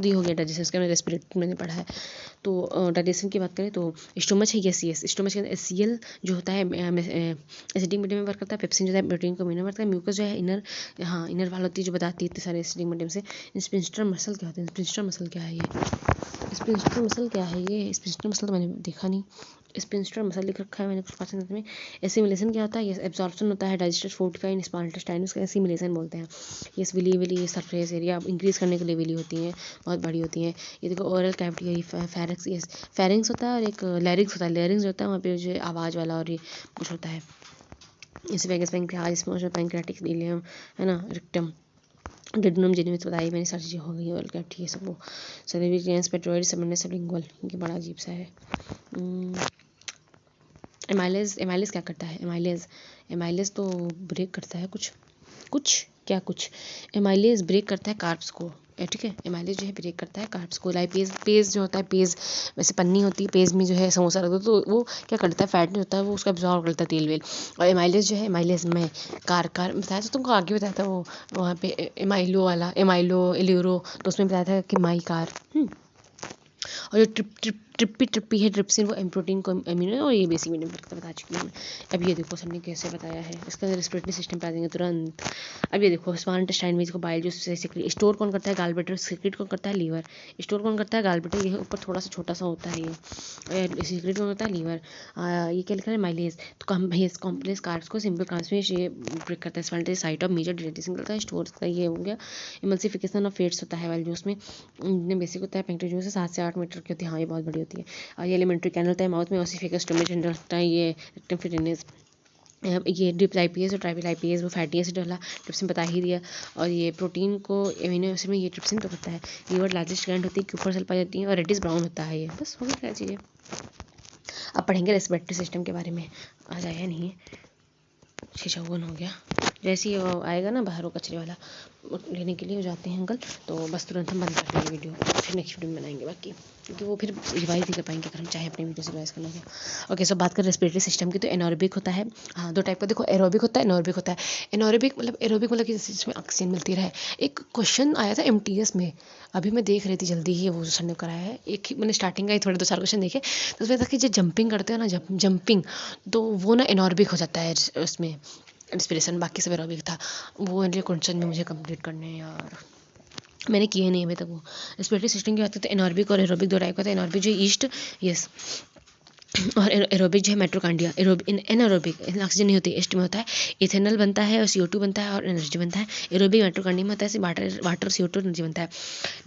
ये हो गया डाइजेशन, इसका मैंने रेस्पिरेटरी मैंने पढ़ा है। तो डाइजेशन की बात करें तो स्टोमच है, यस स्टोमच के अंदर एचसीएल जो होता है एसिडिक मीडियम में वर्क करता है। पेप्सिन जो है प्रोटीन को अमीनो वर्क करता है। म्यूकस जो है इनर वाल होती है जो बताती है इतने सारे एसिडिक मीडियम से। स्पिंस्टर मसल क्या होता है? स्पिंस्टर मसल क्या है ये? स्पिंस्टर मसल क्या है ये? स्पिंस्टर मसल तो मैंने देखा नहीं। स्पिंस्टर मसल लिख रखा है मैंने कुछ 5 मिनट में। एसिमिलेशन क्या होता है? यस एब्जॉर्प्शन होता है डाइजेस्टेड फूड का इन स्मॉल इंटेस्टाइन, उसका एसिमिलेशन बोलते हैं। Yes villi surface area increase करने के लिए विली होती हैं, बहुत बड़ी होती हैं। ये देखो ओरल कैविटी, फेरिक्स, यस फेरिंग्स होता है और एक लैरिंग्स होता है। लैरिंग्स होता है वहाँ पे जो आवाज़ वाला और ये कुछ होता है। इस वेगस पैंक्रियाटिक इलियम है ना, रेक्टम, डिडनम जेनिमस बताई मैंने, सारी चीज़ें हो गई। ओरल कैविटी ये सब वो सरेविक ग्लैंड्स, पेट्रोइड, सबलिंगुअल, ये बड़ा अजीब सा है। एमाइलेज क्या करता है? एमाइलेज तो ब्रेक करता है कुछ एमाइलेज ब्रेक करता है कार्ब्स को, ठीक है। एमाइलेज जो है ब्रेक करता है कार्ब्स को। पेज जो होता है, पेज वैसे पन्नी होती है, पेज में जो है समोसा रख दो तो वो क्या करता है, फैट जो होता है वो उसका एब्जॉर्ब करता है, तेल वेल। और एमाइलेज जो है, एमाइलेज में कार बताया था तुमको, आगे बताया था वो वहाँ पे एमाइलो एल्यूरो, तो उसमें बताया था कि माई कार। और जो ट्रिप्पी है, ट्रिप्सिन, वो प्रोटीन को अमीनो है और ये बेसिक मीडियम बता चुकी हूँ मैं। अब ये देखो सबने कैसे बताया है, इसका रेस्पिरेटरी सिस्टम पे आ जाएंगे तुरंत। अब ये देखो स्मॉल इंटेस्टाइन में इसको बाइल जूस से स्टोर कौन करता है? गालब्लैडर। सीक्रेट कौन करता है? लीवर। स्टोर कौन करता है? गालब्लैडर। ये ऊपर थोड़ा सा छोटा सा होता है ये। सीक्रेट कौन करता है? लीवर। ये क्या लिखा है? माइलेज। तो कॉम्प्लेक्स कार्ब्स को सिंपल कार्ब्स में ये ब्रेक करता है। Small site of major digestion करता है, स्टोर का ये हो गया। इमल्सिफिकेशन ऑफ फैट्स होता है बाइल जूस में, बेसिक होता है। पैंक्रियाटिक जूस 7 से 8 मीटर की होती है, हाँ ये बहुत बड़ी होती है। और ये एलिमेंट्री कैनल होता है माउथ में, ओसिफिकस स्टोमेच होता है, ये रेक्टम, ये ड्रिप लाइपेज और ट्राइपल लाइपेज वो फैटी एसिड वाला ट्रिप्सिन बता ही दिया। और ये प्रोटीन को एमिनो एसिड में ये ट्रिप्सिन तो करता है। लीवर लार्जेस्ट ग्लैंड होती है, क्यूपर सेल पाई जाती है और रेडिश ब्राउन होता है ये। बस हो गई क्या चीज़ें। अब पढ़ेंगे रेस्पिरेटरी सिस्टम के बारे में, आज आया नहीं है, 654 हो गया। जैसे ही आएगा ना बाहर वो कचरे वाला लेने के लिए जाते हैं अंकल, तो बस तुरंत हम बंद कर देंगे वीडियो, फिर नेक्स्ट वीडियो में बनाएंगे बाकी, क्योंकि वो फिर रिवाइज नहीं कर पाएंगे अगर हम चाहे अपने वीडियो से रिवाइज करना हो। ओके, सो बात करें रेस्पिरेटरी सिस्टम की, तो एनोरेबिक होता है, हाँ 2 टाइप का देखो, एरोबिक होता है, एनोरेबिक होता है। एरोबिक मतलब कि जिसमें ऑक्सीजन मिलती रहे। एक क्वेश्चन आया था MTS में, अभी मैं देख रही थी जल्दी ही, वो सर ने कराया है, एक ही मैंने स्टार्टिंग का ही थोड़े 2-4 क्वेश्चन देखे, तो उसमें था कि जो जंपिंग करते हो ना, जंपिंग, तो वो ना एनोरेबिक हो जाता है उसमें इंस्पिरेशन, बाकी सब एरोबिक था। वो इनके क्वेश्चन में मुझे कंप्लीट करने हैं यार, मैंने किए नहीं अभी तक। वो रेस्पिरेटरी सिस्टम की बात करते हैं, एनोरेबिक और एरोबिक 2 टाइप का था। एनोरेबिक जो ईस्ट, यस, और एरोबिक जो है माइटोकॉन्ड्रिया। एनारोबिक ऑक्सीजन नहीं होती, ईस्ट में होता है, इथेनॉल बनता है और CO2 बनता है और एनर्जी बनता है। एरोबिक माइटोकॉन्ड्रिया में होता है, वाटर CO2 एनर्जी बनता है।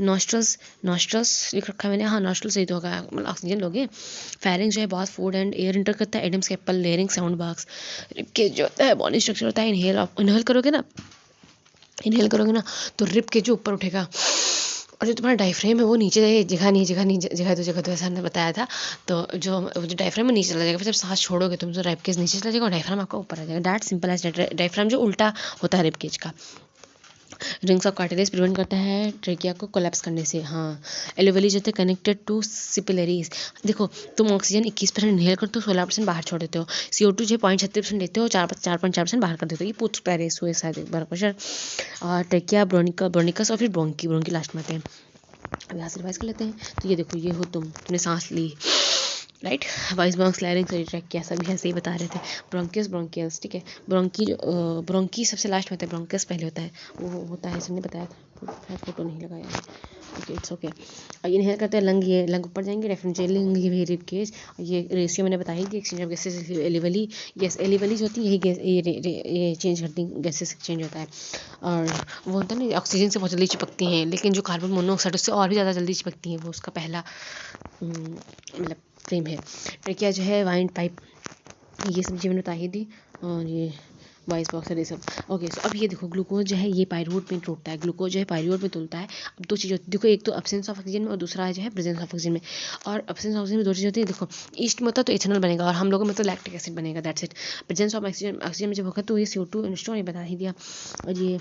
नॉस्ट्रल्स लिख रखा है मैंने, हाँ नॉस्ट्रल सही तो होगा, मतलब ऑक्सीजन लोगे। फेरिंग्स जो है बहुत फूड एंड एयर इंटर करता है। Adams कैपल, लेरिंग, sound box. के जो होता है बॉडी स्ट्रक्चर होता है, इनहेल करोगे ना तो रिप के जो ऊपर उठेगा, और जो तुम्हारा डायफ्रेम है वो नीचे जाएगा, जगह तो ऐसा हमने बताया था। तो जो डायफ्रेम है नीचे चला जाएगा, फिर जब सांस छोड़ोगे तुम तो रिब केज नीचे चला जाएगा और डायफ्रेम आपका ऊपर आ जाएगा। दैट सिंपल एज डायफ्रेम जो उल्टा होता है रिब केज का। रिंग्स ऑफ कार्टिलेज प्रिवेंट करता है ट्रेकिया को कोलैप्स करने से, हाँ। एलोवेली जो है कनेक्टेड टू सिपिलरीज। देखो तुम ऑक्सीजन 21% इनहेल करते हो, 16% बाहर छोड़ देते हो। CO2 जो है 0.36% लेते हो, 4.4% बाहर कर देते हो। ये पूछ पैरेस हुए शायद एक बार क्वेश्चन। और ट्रेकिया, ब्रोनिकस और फिर ब्रोंकी लास्ट में आते हैं। अब यहाँ से रिवाइज कर लेते हैं। तो ये देखो, ये हो तुमने सांस ली, right. Voice box, larynx, trachea क्या सभी ऐसे ही बता रहे थे। ब्रोंकियस, ब्रोंकियल्स, ठीक है। ब्रोंकी सबसे लास्ट में होता है, ब्रोंकियस पहले होता है, वो होता है, इसने बताया था, फोटो नहीं लगाया है। Okay, it's okay. और इनहेल करते हैं लंग, ये लंग ऊपर जाएंगे, डेफिनेटली लंग, ये रिब केज, ये रेशियो मैंने बताई थी, एक्सचेंज ऑफ गैसेस एलिवली, यस एलिवली जो होती है यही गैस, ये चेंज करती हैं, गैसेस एक्सचेंज होता है। और वो होता है ना, ऑक्सीजन से बहुत जल्दी चिपकती हैं, लेकिन जो कार्बन मोनोऑक्साइड उससे और भी ज़्यादा जल्दी चिपकती हैं, वो उसका पहला मतलब फ्रेम है। ट्रेकिया जो है, वाइंड पाइप, ये सब चीज़ें मैंने बता ही दी। और ये वॉइस बॉक्स है, ये सब। ओके, सो अब ये देखो, ग्लूकोज जो है ये पायरूवेट में टूटता है, ग्लूकोज जो है पायरूवेट में तुलता है। अब दो चीज़ होती है, देखो, एक तो एब्सेंस ऑफ ऑक्सीजन में और दूसरा जो है प्रेजेंस ऑफ ऑक्सीजन में। और एब्सेंस ऑफ ऑक्सीजन में दो चीज़ होती है, देखो, ईस्ट में होता है तो इथेनॉल बनेगा, और हम लोगों में तो लैक्टिक एसिड बनेगा, that's it. Presence of oxygen में जब होगा तो ये CO2 इंस्टॉल, ये बता ही दिया। और ये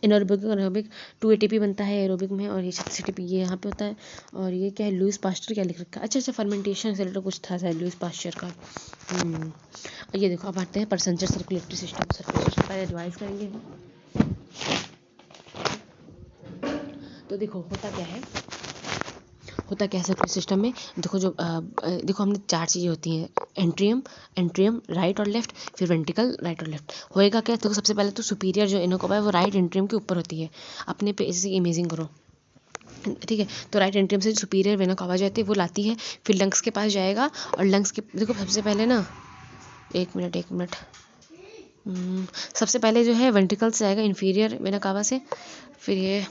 एनारोबिक 2 ATP बनता है एरोबिक में, और ये 36 ATP ये यहाँ पे होता है। और ये क्या है, लुईस पास्चर क्या लिख रखा है, अच्छा, फर्मेंटेशन से रिलेटेड कुछ था शायद लुईस पास्चर का। और ये देखो, अब आते हैं परसेंचर सर्कुलेटरी सिस्टम पहले रिवाइज करेंगे। तो देखो होता क्या है, सर्कुलर सिस्टम में, देखो जो देखो, हमने 4 चीज़ें होती हैं, एंट्रियम राइट और लेफ्ट, फिर वेंट्रिकल राइट और लेफ्ट। होएगा क्या, देखो सबसे पहले तो सुपीरियर जो इनोकोवा है वो राइट एंट्रियम के ऊपर होती है, अपने पे ऐसे इमेजिंग करो, ठीक है। तो राइट एंट्रियम से सुपीरियर वेना कवा जाती है, वो लाती है, फिर लंग्स के पास जाएगा, और लंग्स के देखो सबसे पहले ना, एक मिनट, सबसे पहले जो है वेंट्रिकल से जाएगा, इन्फीरियर वेना कवा से, फिर ये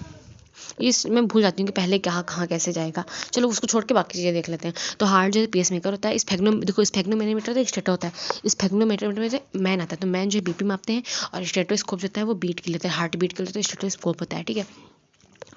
मैं भूल जाती हूँ कि पहले क्या कहाँ कैसे जाएगा, चलो उसको छोड़ के बाकी चीज़ें देख लेते हैं। तो हार्ट जो है पेस मेकर होता है, इस देखो, इस स्फेग्नोमीटर तो एक स्टेटो होता है, इस स्फेग्नोमीटर में से मैन आता है, तो मैन जो है BP मापते हैं, और स्टेटोस्कोप जो होता है वो बीट के लेते हैं, हार्ट बीट के लेते हैं, स्टेटोस्कोप होता है, ठीक है।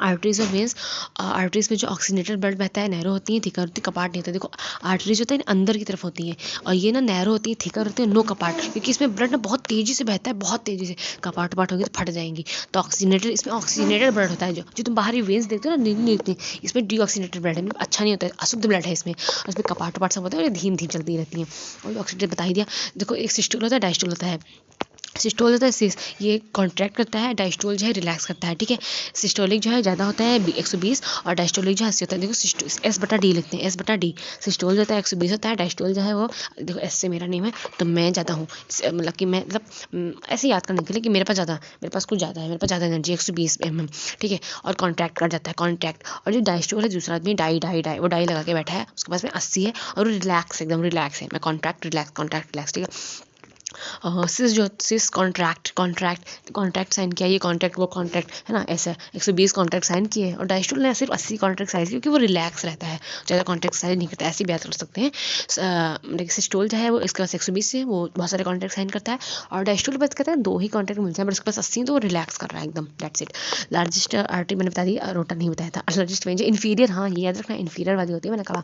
आर्टरीज और वेंस, आर्टरीज में जो ऑक्सीनेटेड ब्लड बहता है, नैरो होती है, थिकर होती है, कपाट नहीं होता। देखो आर्टरीज होता है अंदर की तरफ होती है, और ये ना नैरो होती है, थिकर होती है, नो कपाट, क्योंकि इसमें ब्लड ना बहुत तेजी से बहता है, बहुत तेजी से, कपाट वपाट होगी तो फट जाएंगी। तो ऑक्सीनेटेड, इसमें ऑक्सीनेटेड ब्लड होता है, जो तुम बाहरी वेंस देखते हो ना, नहीं देखते, इसमें डीऑक्सीनेटेड ब्लड है, अच्छा नहीं होता है, अशुद्ध ब्लड है इसमें, और इसमें कपाट वपाट सब होता है, और धीम धीम चलती रहती है, और ऑक्सीनेटेड बता ही दिया। देखो एक सिस्टोल होता है, डायस्टोल होता है। सिस्टोल होता है सिस, ये कॉन्ट्रैक्ट करता है, डायस्टोल जो है रिलैक्स करता है, ठीक है। सिस्टोलिक जो है ज़्यादा होता है 120, और डायस्टोलिक जो 80 होता है। देखो S/D लिखते हैं, S/D। सिस्टोल जो होता है 120 होता है, डायस्टोल जो है वो, देखो S से मेरा नेम है, तो मैं ज़्यादा हूँ, मतलब कि मैं, मतलब ऐसे याद करने के लिए कि मेरे पास कुछ ज़्यादा है, मेरे पास ज़्यादा एनर्जी 120 mm, ठीक है। और कॉन्ट्रैक्ट कर जाता है, कॉन्ट्रैक्ट। और जो डायस्टोल है दूसरा आदमी, डाई वो डाई लगा के बैठा है, उसके पास में 80 है, और वो रिलैक्स, एकदम रिलैक्स है। मैं कॉन्ट्रैक्ट रिलैक्स, ठीक है। सिस कॉन्ट्रैक्ट साइन किया, ये कॉन्ट्रैक्ट वो कॉन्ट्रैक्ट है ना, ऐसा 120 कॉन्ट्रैक्ट साइन किए, और डायस्टोल ने सिर्फ 80 कॉन्ट्रैक्ट साइन, क्योंकि वो रिलैक्स रहता है, ज़्यादा कॉन्ट्रैक्ट साइन नहीं करता, ऐसी बात कर सकते हैं। लेकिन सिस्टोल जो है वो इसके पास 120 से वो बहुत सारे कॉन्ट्रैक्ट साइन करता है, और डायस्टोल के पास कहते हैं 2 ही कॉन्ट्रैक्ट मिलते हैं, बट उसके पास 80 तो वो रिलैक्स कर रहा है एकदम, दैट्स इट। लार्जेस्ट आर्टरी मैंने बता दी, रोटा नहीं बताया था। लार्जेस्ट वेन जो इन्फीरियर, हाँ ये याद रखना, इन्फीरियर वाली होती है, मैंने कहा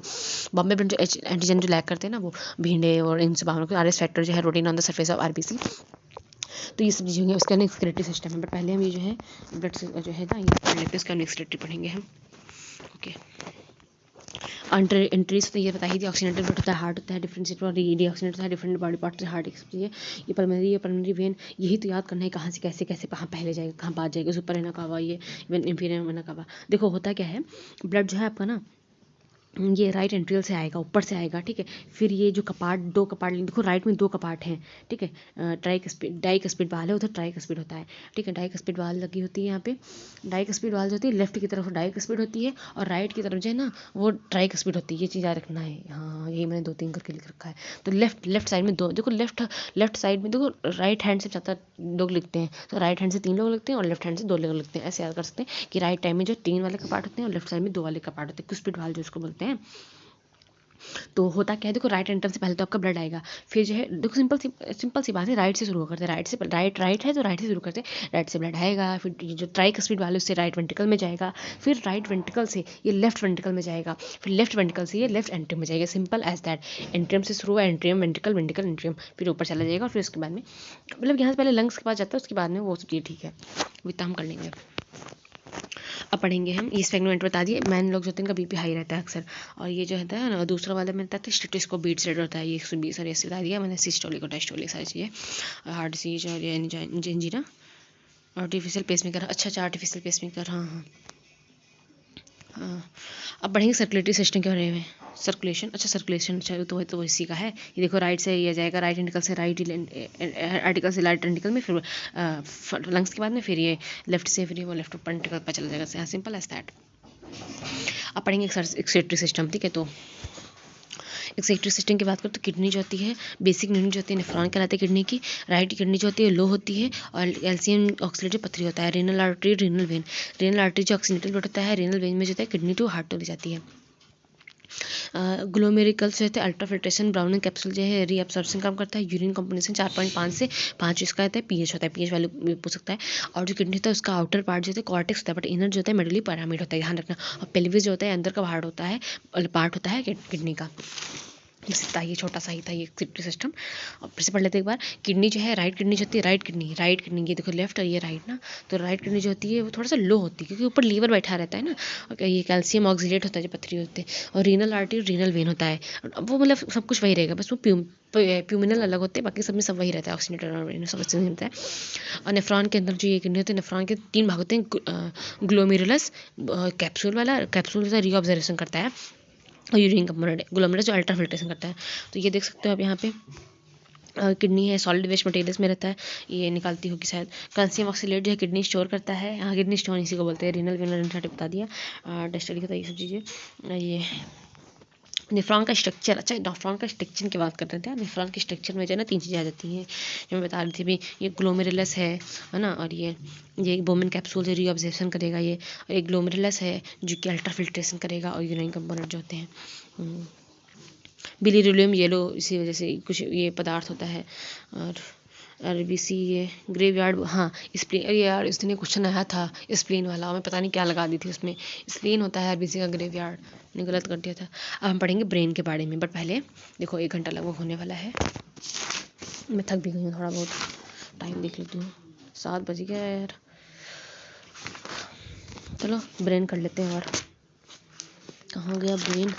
बॉम्बे ब्लड जो एंटीजन जो लैक करते हैं ना, वो भींडे और इन सब RS फैक्टर जो है routine on the surface of RBC, तो ये सब चीज़ें होंगी। उसका एक्सक्रीटरी सिस्टम है, बट पहले हम ये जो है ब्लड जो है ना, ये पढ़ लेते हैं, इसका एक्सक्रीटरी पढ़ेंगे हम। ओके, एंट्रीज तो ये बता ही दिया, ऑक्सीनेटेड ब्लड होता है, हार्ट होता है, डिफरेंशिएट और डीऑक्सीनेट होता है, डिफरेंट बॉडी पार्ट से हार्ट सब चीज़ें। ये पल्मोनरी वेन, यही तो याद करना है, कहाँ से कैसे कैसे कहाँ पहले जाएगा, कहाँ बाद जाएगा, सुपर वेना कावा, ये इन्फीरियर वेना कावा। देखो होता क्या है, ब्लड जो है आपका ना, ये राइट एंट्रियल से आएगा, ऊपर से आएगा, ठीक है। फिर ये जो कपाट, 2 कपाट, देखो राइट में 2 कपाट हैं, ठीक है। डाइकस्पिड वाल है, उधर ट्राइकस्पिड होता है, ठीक है। डाइकस्पिड वाल लगी होती है यहाँ पे, डाइकस्पिड वाल जो होती है लेफ्ट की तरफ डाइकस्पिड होती है, और राइट की तरफ जो है ना वो ट्राइकस्पिड होती है, ये चीज़ याद रखना है। हाँ, यही मैंने 2-3 करके लिख रखा है। तो लेफ्ट साइड में 2, देखो लेफ्ट साइड में देखो, राइट हैंड से ज़्यादा लोग लिखते हैं, तो राइट हैंड से 3 लोग लिखते हैं, और लेफ्ट हैंड से 2 लोग लिखते हैं, ऐसे याद कर सकते हैं कि राइट टाइम में जो 3 वाले कपाट होते हैं, और लेफ्ट साइड में 2 वाले कपाट होते हैं, कुस्पिड वाल जो उसको बोलते हैं। तो होता क्या है, देखो राइट एंट्रम से पहले तो आपका ब्लड आएगा, फिर जो है देखो सिंपल सी बात है, राइट से शुरू करते हैं, राइट है तो राइट से शुरू करते हैं, राइट से ब्लड आएगा, फिर जो ट्राइकस्पिड वाले उससे राइट वेंट्रिकल में जाएगा, फिर राइट वेंट्रिकल से ये लेफ्ट वेंट्रिकल में जाएगा, फिर लेफ्ट वेंट्रिकल से ये लेफ्ट एंट्रियम में जाएगा, सिंपल एज दैट। एंट्रियम से शुरू हुआ, एंट्रियम वेंट्रिकल, वेंट्रिकल एंट्रियम, फिर ऊपर चला जाएगा, और फिर उसके बाद में मतलब यहाँ से पहले लंग्स के पास जाता है, उसके बाद में वो सब चीज़, ठीक है, इतना हम कर लेंगे। अब पढ़ेंगे हम, ये सेगमेंट बता दिए, मैन लोग जो होते हैं इनका BP हाई रहता है अक्सर, और ये जो है ना दूसरा वाला में बताते हैं स्टेटोस्कोप बीट्स रेट होता है, ये 120 और ऐसे बता दिया मैंने, सिस्टोलिक और डायस्टोलिक सारी चीज़ें, हार्ट डिसीज और एंजीना, आर्टिफिशियल पेसमेकर, अच्छा आर्टिफिशियल पेसमेकर, हाँ, हाँ, अब बढ़ेंगे सर्कुलेटरी सिस्टम के बारे में। सर्कुलेशन, अच्छा सर्कुलेशन, अच्छा तो इसी का है। ये देखो राइट से ये जाएगा, राइट एंटिकल से राइट आर्टिकल से राइट एंटिकल में, फिर लंग्स के बाद में फिर ये लेफ्ट से फिर ये वो लेफ्ट एंटिकल पर चला जाएगा। Simple as that. अब पढ़ेंगे एक्सक्रीटरी सिस्टम, ठीक है। तो एक्सक्रीटरी सिस्टम की बात करें तो किडनी जो होती है, बेसिक यूनिट जो होती है नेफ्रॉन कहलाती है किडनी की। राइट किडनी जो होती है लो होती है और कैल्शियम ऑक्सीडेटिव पथरी होता है। Renal artery, renal vein. Renal artery जो ऑक्सीडेटिव ब्लड होता है, रेनल वेन में जो होता है किडनी टू हार्ट तो ले जाती है। ग्लोमेरिकल्स जो होते हैं अल्ट्राफिल्ट्रेशन ब्राउनिंग कैप्सूल जो है रीअब्सॉर्प्शन काम करता है। यूरिन कंपोनेशन 4.5 से 5 इसका होता है। पीएच होता है, पीएच वैल्यू पूछ सकता है। और जो किडनी होता है उसका आउटर पार्ट जो होता है कॉर्टेक्स होता है, बट इनर जो होता है मेडुलरी पिरामिड होता है, ध्यान रखना। और पेल्विस जो होता है अंदर का पार्ट होता है किडनी का। था ये छोटा सा ही था ये एक्सक्रीटरी सिस्टम। और फिर से पढ़ लेते एक बार। किडनी जो है, राइट किडनी जो होती है, राइट किडनी ये देखो लेफ्ट और ये राइट ना। तो राइट किडनी जो होती है वो थोड़ा सा लो होती है क्योंकि ऊपर लीवर बैठा रहता है ना। और ये कैल्शियम ऑक्सीलेट होता है जो पथरी होते हैं। और रीनल आर्टरी, रीनल वेन होता है। वो मतलब सब कुछ वही रहेगा, बस वो प्यूमिनल अलग होते हैं, बाकी सब में सब वही रहता है। ऑक्सीनेटर और सब अच्छे होता है। और नेफ्रॉन के अंदर जो ये किडनी होती है, नेफ्रॉन के 3 भाग होते हैं। ग्लोमेरुलस कैप्सूल वाला, कैप्सूल से रीऑब्जर्वेशन करता है। और यूरिन कंपोनेंट ग्लोमेरुलस जो अल्ट्रा फिल्ट्रेशन करता है। तो ये देख सकते हो आप यहाँ पे किडनी है, सॉलिड वेस्ट मटेरियल्स में रहता है, ये निकालती होगी शायद। कैल्शियम ऑक्सीलेट जो है किडनी स्टोर करता है। यहाँ किडनी स्टोन इसी को बोलते हैं। रीनल वेनल बता दिया। डेस्टली होता है ये सब चीज़ें। ये नेफ्रॉन का स्ट्रक्चर, अच्छा नेफ्रॉन का स्ट्रक्चर की बात करते हैं। नेफ्रॉन के स्ट्रक्चर में जो है ना 3 चीज़ें आ जाती हैं जो मैं बता रही थी भी। ये ग्लोमेरुलस है ना। और ये बोमेन कैप्सूल से रीऑब्जर्वेशन करेगा ये। और एक ग्लोमेरुलस है जो कि अल्ट्रा फिल्ट्रेशन करेगा। और यूरिन कंपोनेंट जो होते हैं बिलिरुबियम येलो, इसी वजह से कुछ ये पदार्थ होता है। और आरबीसी ये ग्रेवयार्ड, हाँ स्प्लीन, अरे यार इस दिन क्वेश्चन आया था स्प्लीन वाला, मैं पता नहीं क्या लगा दी थी उसमें। स्प्लीन होता है आरबीसी का ग्रेवयार्ड, मैंने गलत कर दिया था। अब हम पढ़ेंगे ब्रेन के बारे में, बट पहले देखो 1 घंटा लगभग होने वाला है। मैं थक भी गई हूँ थोड़ा बहुत, टाइम देख लेती हूँ, 7 बज गया यार। चलो ब्रेन कर लेते हैं। और कहाँ गया ब्रेन?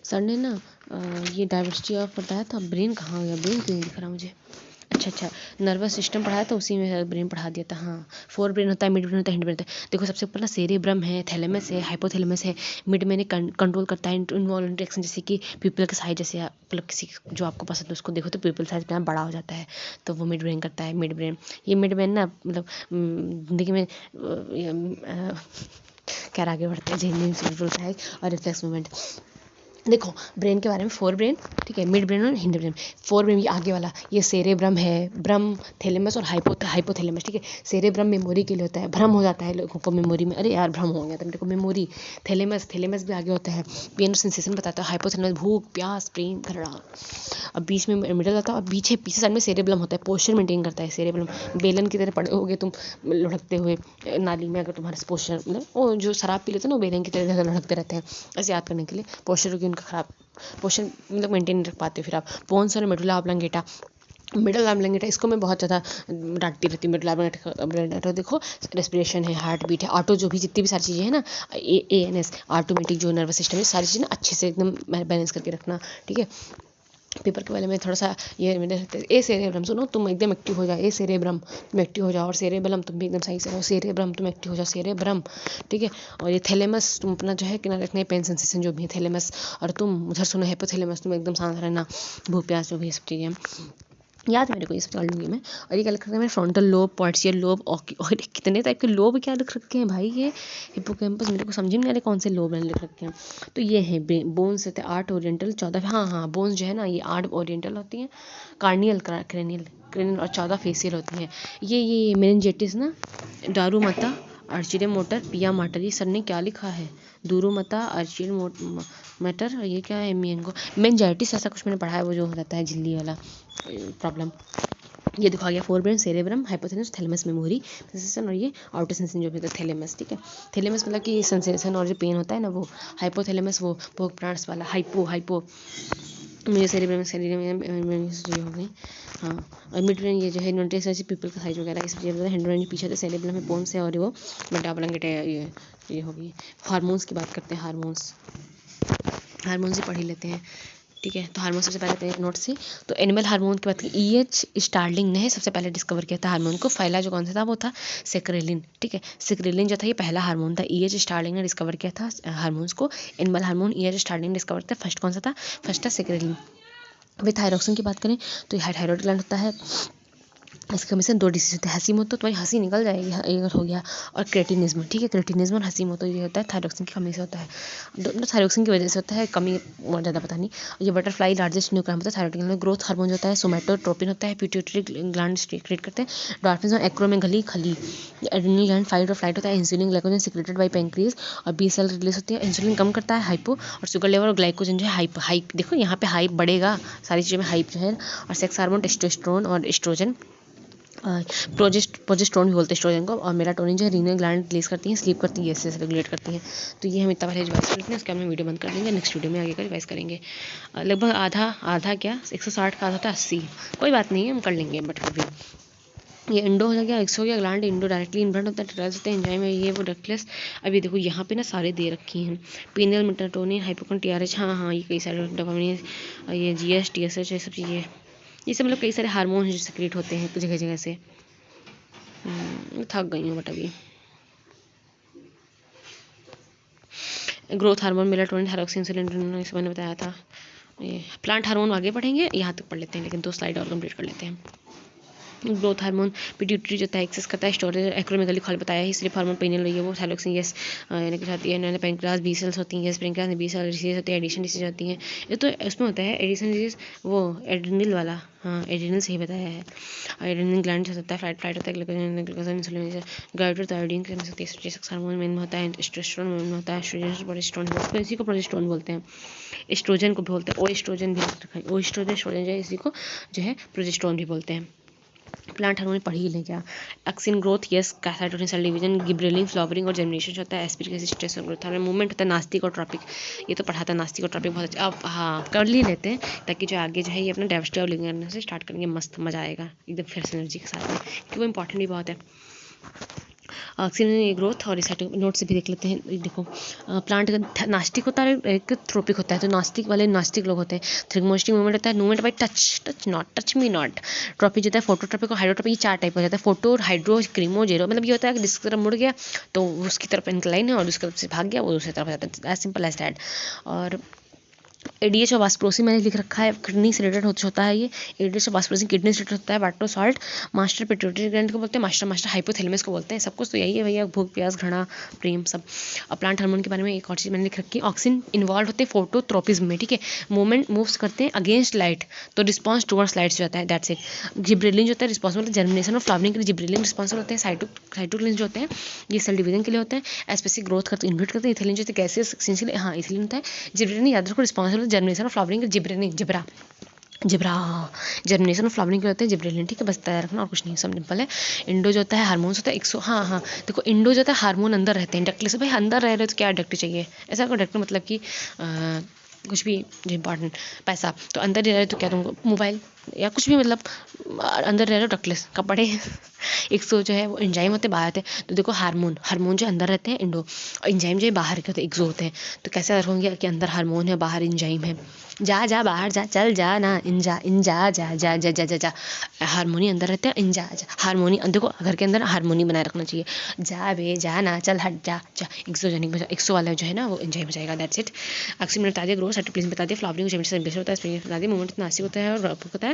सर ने ना ये डाइवर्सिटी ऑफ बताया था, ब्रेन कहाँ गया? ब्रेन क्यों नहीं दिख रहा मुझे? अच्छा नर्वस सिस्टम पढ़ाया था, उसी में ब्रेन पढ़ा दिया था। हाँ, 4 ब्रेन होता है, मिड ब्रेन होता है, हिंड ब्रेन होता है। देखो सबसे ऊपर ना सेरेब्रम है, थैलेमस है, हाइपोथैलेमस है। मिड में कंट्रोल करता है इन्वॉल्यूंटरी एक्शन, जैसे कि पीपल के साइज, जैसे मतलब किसी जो आपको पसंद है उसको देखो तो पीपल साइज कितना बड़ा हो जाता है, तो वो मिड ब्रेन करता है। मिड ब्रेन, ये मिड ब्रेन ना मतलब जिंदगी में क्या आगे बढ़ते हैं, झेलने और रिफ्लेक्स मूवमेंट। देखो ब्रेन के बारे में, 4 ब्रेन, ठीक है, मिड ब्रेन और हिंड ब्रेन। 4 ब्रेन ये आगे वाला, ये सेरेब्रम है, ब्रम, थैलेमस और हाइपोथैलेमस, ठीक है। सेरेब्रम मेमोरी के लिए होता है, भ्रम हो जाता है लोगों को मेमोरी में, अरे यार भ्रम हो गया था मेरे को, मेमोरी। थैलेमस भी आगे होता है, पेन और सेंसेशन बताता है। हाइपोथैलेमस भूख प्यास प्रेम घृणा। अब बीच में मिडल आता है, और पीछे साइड में सेरेब्रम होता है, पोस्चर मेंटेन करता है सेरेब्रम। बेलन की तरह पड़े होगे तुम लुढ़कते हुए नाली में, अगर तुम्हारा पोस्चर मतलब वो जो शराब पी लेते हैं ना वो बेलन की तरह लुढ़कते रहते हैं, ऐसे याद करने के लिए। पोस्चर की उनका खराब, पोस्चर मतलब मेंटेन नहीं रख पाते फिर आप। पोन्स और मेडुला ऑब्लंगेटा, मिडल ऑब्लंगेटा इसको मैं बहुत ज़्यादा डांटती रहती हूँ। मिडल ऑब्लंगेटा देखो रेस्पिरेशन है, हार्ट बीट है, ऑटो जो भी जितनी भी सारी चीज़ें हैं ना, ANS ऑटोमेटिक जो नर्वस सिस्टम है, सारी चीज़ें ना अच्छे से एकदम बैलेंस करके रखना, ठीक है। पेपर के बारे में थोड़ा सा ये मैंने, ए सेरेब्रम सुनो, तुम एकदम एक्टिव हो जाओ, ए सेरेब्रम तुम एक्टिव हो जाओ, और सेरेब्रम तुम भी एकदम सही से रहो, सेरेब्रम तुम एक्टिव हो जाओ, सेरेब्रम, ठीक है। और ये थैलेमस तुम अपना जो है किनारे रखना है, पेन सेंसेशन जो भी है थैलेमस। और तुम उधर सुनो हाइपोथैलेमस, तुम एकदम शांत रहना, भूख प्यास जो भी ये सब चीज़ें याद है मेरे को, ये सब कर लूँगी मैं। और ये क्या लिख रखा है मैंने, फ्रंटल लोब, पॉर्टियल लोब, और कितने टाइप के लोब क्या लिख रखे हैं भाई ये। हिप्पोकैम्पस, मेरे को समझ नहीं आ रहे कौन से लोब हैं लिख रखे हैं। तो ये है बोन्स होते हैं 8 ओरिएंटल, 14, हाँ बोन्स जो है ना ये 8 ओरिएंटल होती हैं, कार्नियल क्रेनियल और 14 फेसियल होती हैं। ये मेनिंजेटिस ना, डारूमता, अर्चिडे मोटर, पिया माटर, ये सर ने क्या लिखा है, दूरुमता, अर्चिड मैटर, और ये क्या है, मेनिंजाइटिस, ऐसा कुछ मैंने पढ़ा है, वो जो हो जाता है झिल्ली वाला प्रॉब्लम। ये दिखा गया 4 brain, cerebrum, hypothalamus, thalamus memory sensation, और ये आउटर सेंसेशन जो भी होता है थैलेमस, ठीक है। थैलेमस मतलब कि सेंसेशन और जो पेन होता है ना वो, हाइपोथैलेमस वो भोग प्रांस वाला, हाइपो मुझे सेरेब्रम जो हो गई, हाँ। और मिड ब्रेन ये जो है नोटिस ऐसे पीपल का साइज वगैरह इस चीज़ हैंड ब्रेन पीछे तो सेरेब्रम में पोन्स है, और वो मेटाबोलिक ये होगी। हार्मोन्स की बात करते हैं, हार्मोन्स ही पढ़ ही लेते हैं। ठीक है। तो हार्मोन सबसे पहले नोट से, तो एनिमल हार्मोन की बात की EH स्टार्लिंग ने सबसे पहले डिस्कवर किया था हार्मोन को। पहला जो कौन सा था वो था सेक्रेलिन, ठीक है। सेक्रेलिन जो था ये पहला हार्मोन था, EH स्टार्लिंग ने डिस्कवर किया था हार्मोन्स को। एनिमल हार्मोन EH स्टार्लिंग ने डिस्कवर किया। फर्स्ट कौन सा था? फर्स्ट था सेक्रेलिन। अभी थायरॉक्सिन की बात करें तो ये थायरॉइड ग्लैंड होता है, इसकी कमी से 2 डिसीज होते हैं, हसीमोतो, तुम्हारी हंसी निकल जाएगी ये अगर हो गया, और क्रेटिनिज्म, ठीक है। क्रेटिनिज्म और हसीमोतो ये होता है थायरॉक्सिन की कमी से होता है, दोनों थायरॉक्सिन की वजह से होता है, कमी बहुत ज़्यादा पता नहीं। ये बटरफ्लाई लार्जेस्ट न्यूक्लियस होता है थायरॉइड में। ग्रोथ हार्मोन जो होता है सोमेटोट्रोपिन होता है, पिट्यूटरी ग्लैंड क्रिएट करते हैं। डॉल्फिन और एक्रोमेगली खली, एड्रेनल ग्लैंड फाइट और फ्लाइट होता है। Insulin glycogen secreted by pancreas और बी सेल रिलीज होती है। इंसुलिन कम करता है हाइपो, और शुगर लेवल और ग्लाइकोजन जो है हाइप देखो यहाँ पे हाइप बढ़ेगा, सारी चीज़ों में हाइप जो है। और सेक्स हार्मोन टेस्टोस्टेरोन और एस्ट्रोजन, प्रोजेस्टेरोन भी बोलते हैं एस्ट्रोजन को, और मेलाटोनिन जो है रीनल ग्लैंड रिलीज करती हैं, स्लीप करती है, ऐसे रेगुलेट करती हैं। तो ये हम इतना पहले रिवाइज कर लेते हैं, उसके बाद हम वीडियो बंद कर देंगे, नेक्स्ट वीडियो में आगे का रिवाइज करेंगे। लगभग आधा क्या 160 का आधा होता है 80, कोई बात नहीं है हम कर लेंगे, बट फिर भी ये इंडो हो गया, एक्स हो गया, ग्लैंड इंडो डायरेक्टली इन्फ्रंट होता है, टेट्राइल्स होते हैं, एंजाइम है ये वो डक्टलेस। अभी देखो यहाँ पे ना सारे दे रखी हैं, पीनियल मेलाटोनिन हाइपोकन TRH, हाँ ये कई सारे डोपामिन, ये GH TSH, ये सब चीज़ें, ये सब मतलब कई सारे हार्मोन जो सिक्रेट होते हैं जगह जगह से। थक गई हूँ बट अभी। Growth hormone melatonin thyroxine insulin इस मैंने बताया था। ये प्लांट हार्मोन आगे पढ़ेंगे, यहाँ तक पढ़ लेते हैं, लेकिन 2 स्लाइड और कंप्लीट कर लेते हैं। ग्रोथ हार्मोन पिट्यूटरी जो है एक्सेस करता है, स्टोरेज एक्रोमेगली खल बताया ही, स्लीप हार्मोन पेनियल है वो थायरॉक्सिन यस यानी कि जाती है, पैंक्रियास बी सेल्स होती हैं, यस पैंक्रियास में बी सेल डिसीज होती है, एडिशन डिसीज होती हैं। ये तो उसमें होता है एडिशन डिसीज, वो एड्रिनल वाला, हाँ एड्रिनल से ही बताया है। एड्रिनल ग्लैंड जो होता है फ्लाइट होता है, ग्लूकोजन इंसुलिन गाइड्रोथायरोडिन की होती है, सेक्स हार्मोन में होता है, टेस्टोस्टेरोन में होता है, एस्ट्रोजन प्रोजेस्टेरोन, इसी को प्रोजेस्टेरोन बोलते हैं। एस्ट्रोजन को भी बोलते हैं, ओ एस्ट्रोजन भी, ओ एस्ट्रोजन जो है इसी को जो है प्रोजेस्टेरोन भी बोलते हैं। प्लांट हार्मोन पढ़ ही लें क्या? Auxin growth yes, cytokinin cell division, gibberellin flowering और जर्मिनेशन होता है, एस्पिरिक स्ट्रेस और ग्रोथ हार्मोन, मूवमेंट होता है, नास्तिक और ट्रॉपिक, ये तो पढ़ा था नास्तिक और ट्रॉपिक बहुत अच्छा। अब हाँ कर ही लेते हैं, ताकि जो आगे जो है ये अपना डाइवर्सिटी ऑफ लिविंग करने से स्टार्ट करेंगे, मस्त मजा आएगा एकदम फ्रेश एनर्जी के साथ में, क्योंकि वो इंपॉर्टेंट भी बहुत है। ऑक्सीजन ग्रोथ और रिसाइटिंग नोट से भी देख लेते हैं। देखो प्लांट नास्टिक होता है, एक ट्रोपिक होता है, तो नास्टिक वाले नास्टिक लोग होते हैं। थ्रिगमोस्टिक मूवमेंट होता है, movement by touch me not. Tropic जो है फोटोट्रॉपिक और हाइड्रोट्रॉपिक, ये 4 टाइप हो जाता है। फोटो, हाइड्रो, क्रीमो, जेरो, मतलब ये होता है कि जिसकी तरफ मुड़ गया तो उसकी तरफ इंक्लाइन है, और उसकी तरफ से भाग गया वो दूसरी तरफ हो जाता है, एज सिंपल एज दैट। और एडीएच और वास्प्रोसिन मैंने लिख रखा है, किडनी से रिलेटेड होता है ये। एडीएच और वास्प्रोसिन किडनी से रिलेटेड होता है। वाटो सॉल्ट मास्टर पिट्यूटरी ग्लैंड को बोलते हैं, मास्टर हाइपोथैलेमस को बोलते हैं। सब कुछ तो यही है भैया, भूख प्यास घृणा प्रेम सब। और प्लांट हार्मोन के बारे में एक और चीज़ मैंने लिख रखी है, ऑक्सीजन इन्वॉल्व होते हैं फोटोट्रोपिज्म में, ठीक है। मूवमेंट मूव्स करते हैं अगेंस्ट लाइट, तो रिस्पॉन्स टुवर्ड्स लाइट से होता है, दैट्स इट। जिब्रेलिन जो होता है रिस्पॉन्सिबल जर्मिनेशन और फ्लावरिंग के लिए, जिब्रेलिन रिस्पॉन्सिबल होते हैं। साइटोकिन्स जो होते हैं ये सेल डिवीजन के लिए होते हैं, स्पेसिफिक ग्रोथ करते हैं, इनहिबिट करते हैं। इथिलीन जो होते हैं गैसेस एसेंशियल, हाँ इथिलीन होता है। जिब्रेलिन याद रखो रिस्पॉन्सिबल जर्मिनेशन और फ्लावरिंग, जिब्रेलिन जिब्रा जर्मिनेशन और फ्लावरिंग के होते हैं जिब्रेलिन, ठीक है, बस तैयार रखना और कुछ नहीं, सब सिंपल है। इंडो जो होता है हार्मोन्स होता है 100, हाँ देखो इंडो जो होता है हार्मोन अंदर रहते हैं, डक्ट से भाई अंदर रह रहे तो क्या डक्ट चाहिए, ऐसा कोई डक्ट मतलब कि कुछ भी जो इंपॉर्टेंट पैसा, तो अंदर रह रहे तो क्या तुमको मोबाइल या कुछ भी, मतलब अंदर रह रहे हो डक्टलेस कपड़े 100 जो है वो एंजाइम होते हैं बाहर आते हैं। तो देखो हार्मोन जो अंदर रहते हैं इंडो, और एंजाइम जो है बाहर के होते हैं एक्सो होते हैं। तो कैसे होंगे कि अंदर हार्मोन है बाहर एंजाइम है, जा बाहर जा, चल जा ना, इन जा जा जा जा जा जा, हार्मोनी अंदर रहते हैं, इन जा हार्मोनी, देखो घर के अंदर हार्मोनी बनाए रखना चाहिए, जा बे जा ना, चल हट जा जा, एक्सोजेनिक एक्सो वाला जो है ना वो एंजाइम हो जाएगा, दैट्स इट। ऑक्सीजन बता दिया, ग्रोथ साइटोप्लाज्म बता दिया, फ्लावरिंग जर्मिनेशन होता है, स्प्रिंग बता दिया, मूवमेंट नासिक होता है और होता है,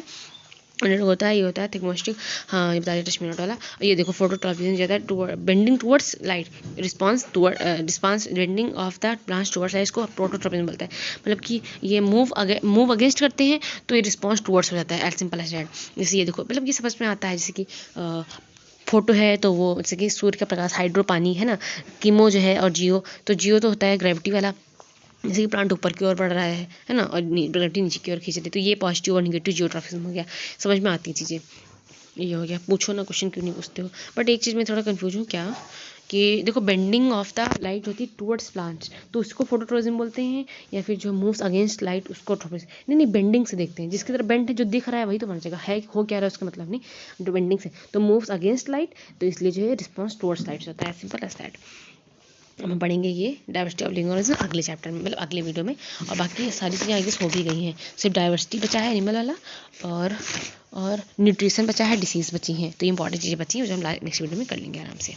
होता है, ये होता है थिग्मोस्टिक, हाँ ये बता दिया टच मिनट वाला। ये देखो फोटोट्रॉपिज्म जो है bending towards light, response bending of the plants towards light, इसको फोटोट्रॉपिज्म बोलते हैं। मतलब कि ये मूव अगेंस्ट करते हैं तो ये रिस्पॉन्स टुवर्ड्स हो जाता है, एज सिंपल एज दैट। जैसे ये देखो मतलब ये समझ में आता है, जैसे कि फोटो है तो वो जैसे कि सूर्य का प्रकाश, हाइड्रो पानी है ना, कीमो जो है, और जियो तो होता है ग्रेविटी वाला, जैसे कि प्लांट ऊपर की ओर बढ़ रहा है ना, और ग्रेविटी नीचे की ओर खींच रही है, तो ये पॉजिटिव और निगेटिव जियोट्रॉपिज्म हो गया। समझ में आती है चीज़ें, ये हो गया। पूछो ना क्वेश्चन, क्यों नहीं पूछते हो, बट एक चीज़ में थोड़ा कंफ्यूज हूँ क्या, कि देखो बेंडिंग ऑफ द लाइट होती है टुवर्ड्स प्लांट्स, तो उसको फोटोट्रॉपिज्म बोलते हैं, या फिर जो मूव्स अगेंस्ट लाइट उसको ट्रॉपिज्म, नहीं बेंडिंग से देखते हैं, जिसकी तरफ बेंड है जो दिख रहा है वही तो बन जाएगा, है हो क्या रहा है उसका मतलब नहीं, जो बेंडिंग से तो मूव्स अगेंस्ट लाइट, तो इसलिए जो है रिस्पॉन्स टुवर्ड्स लाइट होता है, सिंपल एज दैट। हम पढ़ेंगे ये डाइवर्सिटी ऑफ लिविंग ऑर्गेनिज्म अगले चैप्टर में, मतलब अगले वीडियो में। और बाकी सारी चीज़ें आगे हो भी गई हैं, सिर्फ डाइवर्सिटी बचा है एनिमल वाला, और न्यूट्रिशन बचा है, डिसीज़ बची हैं। तो ये इंपॉर्टेंट चीज़ें बची हैं जो हम नेक्स्ट वीडियो में कर लेंगे आराम से।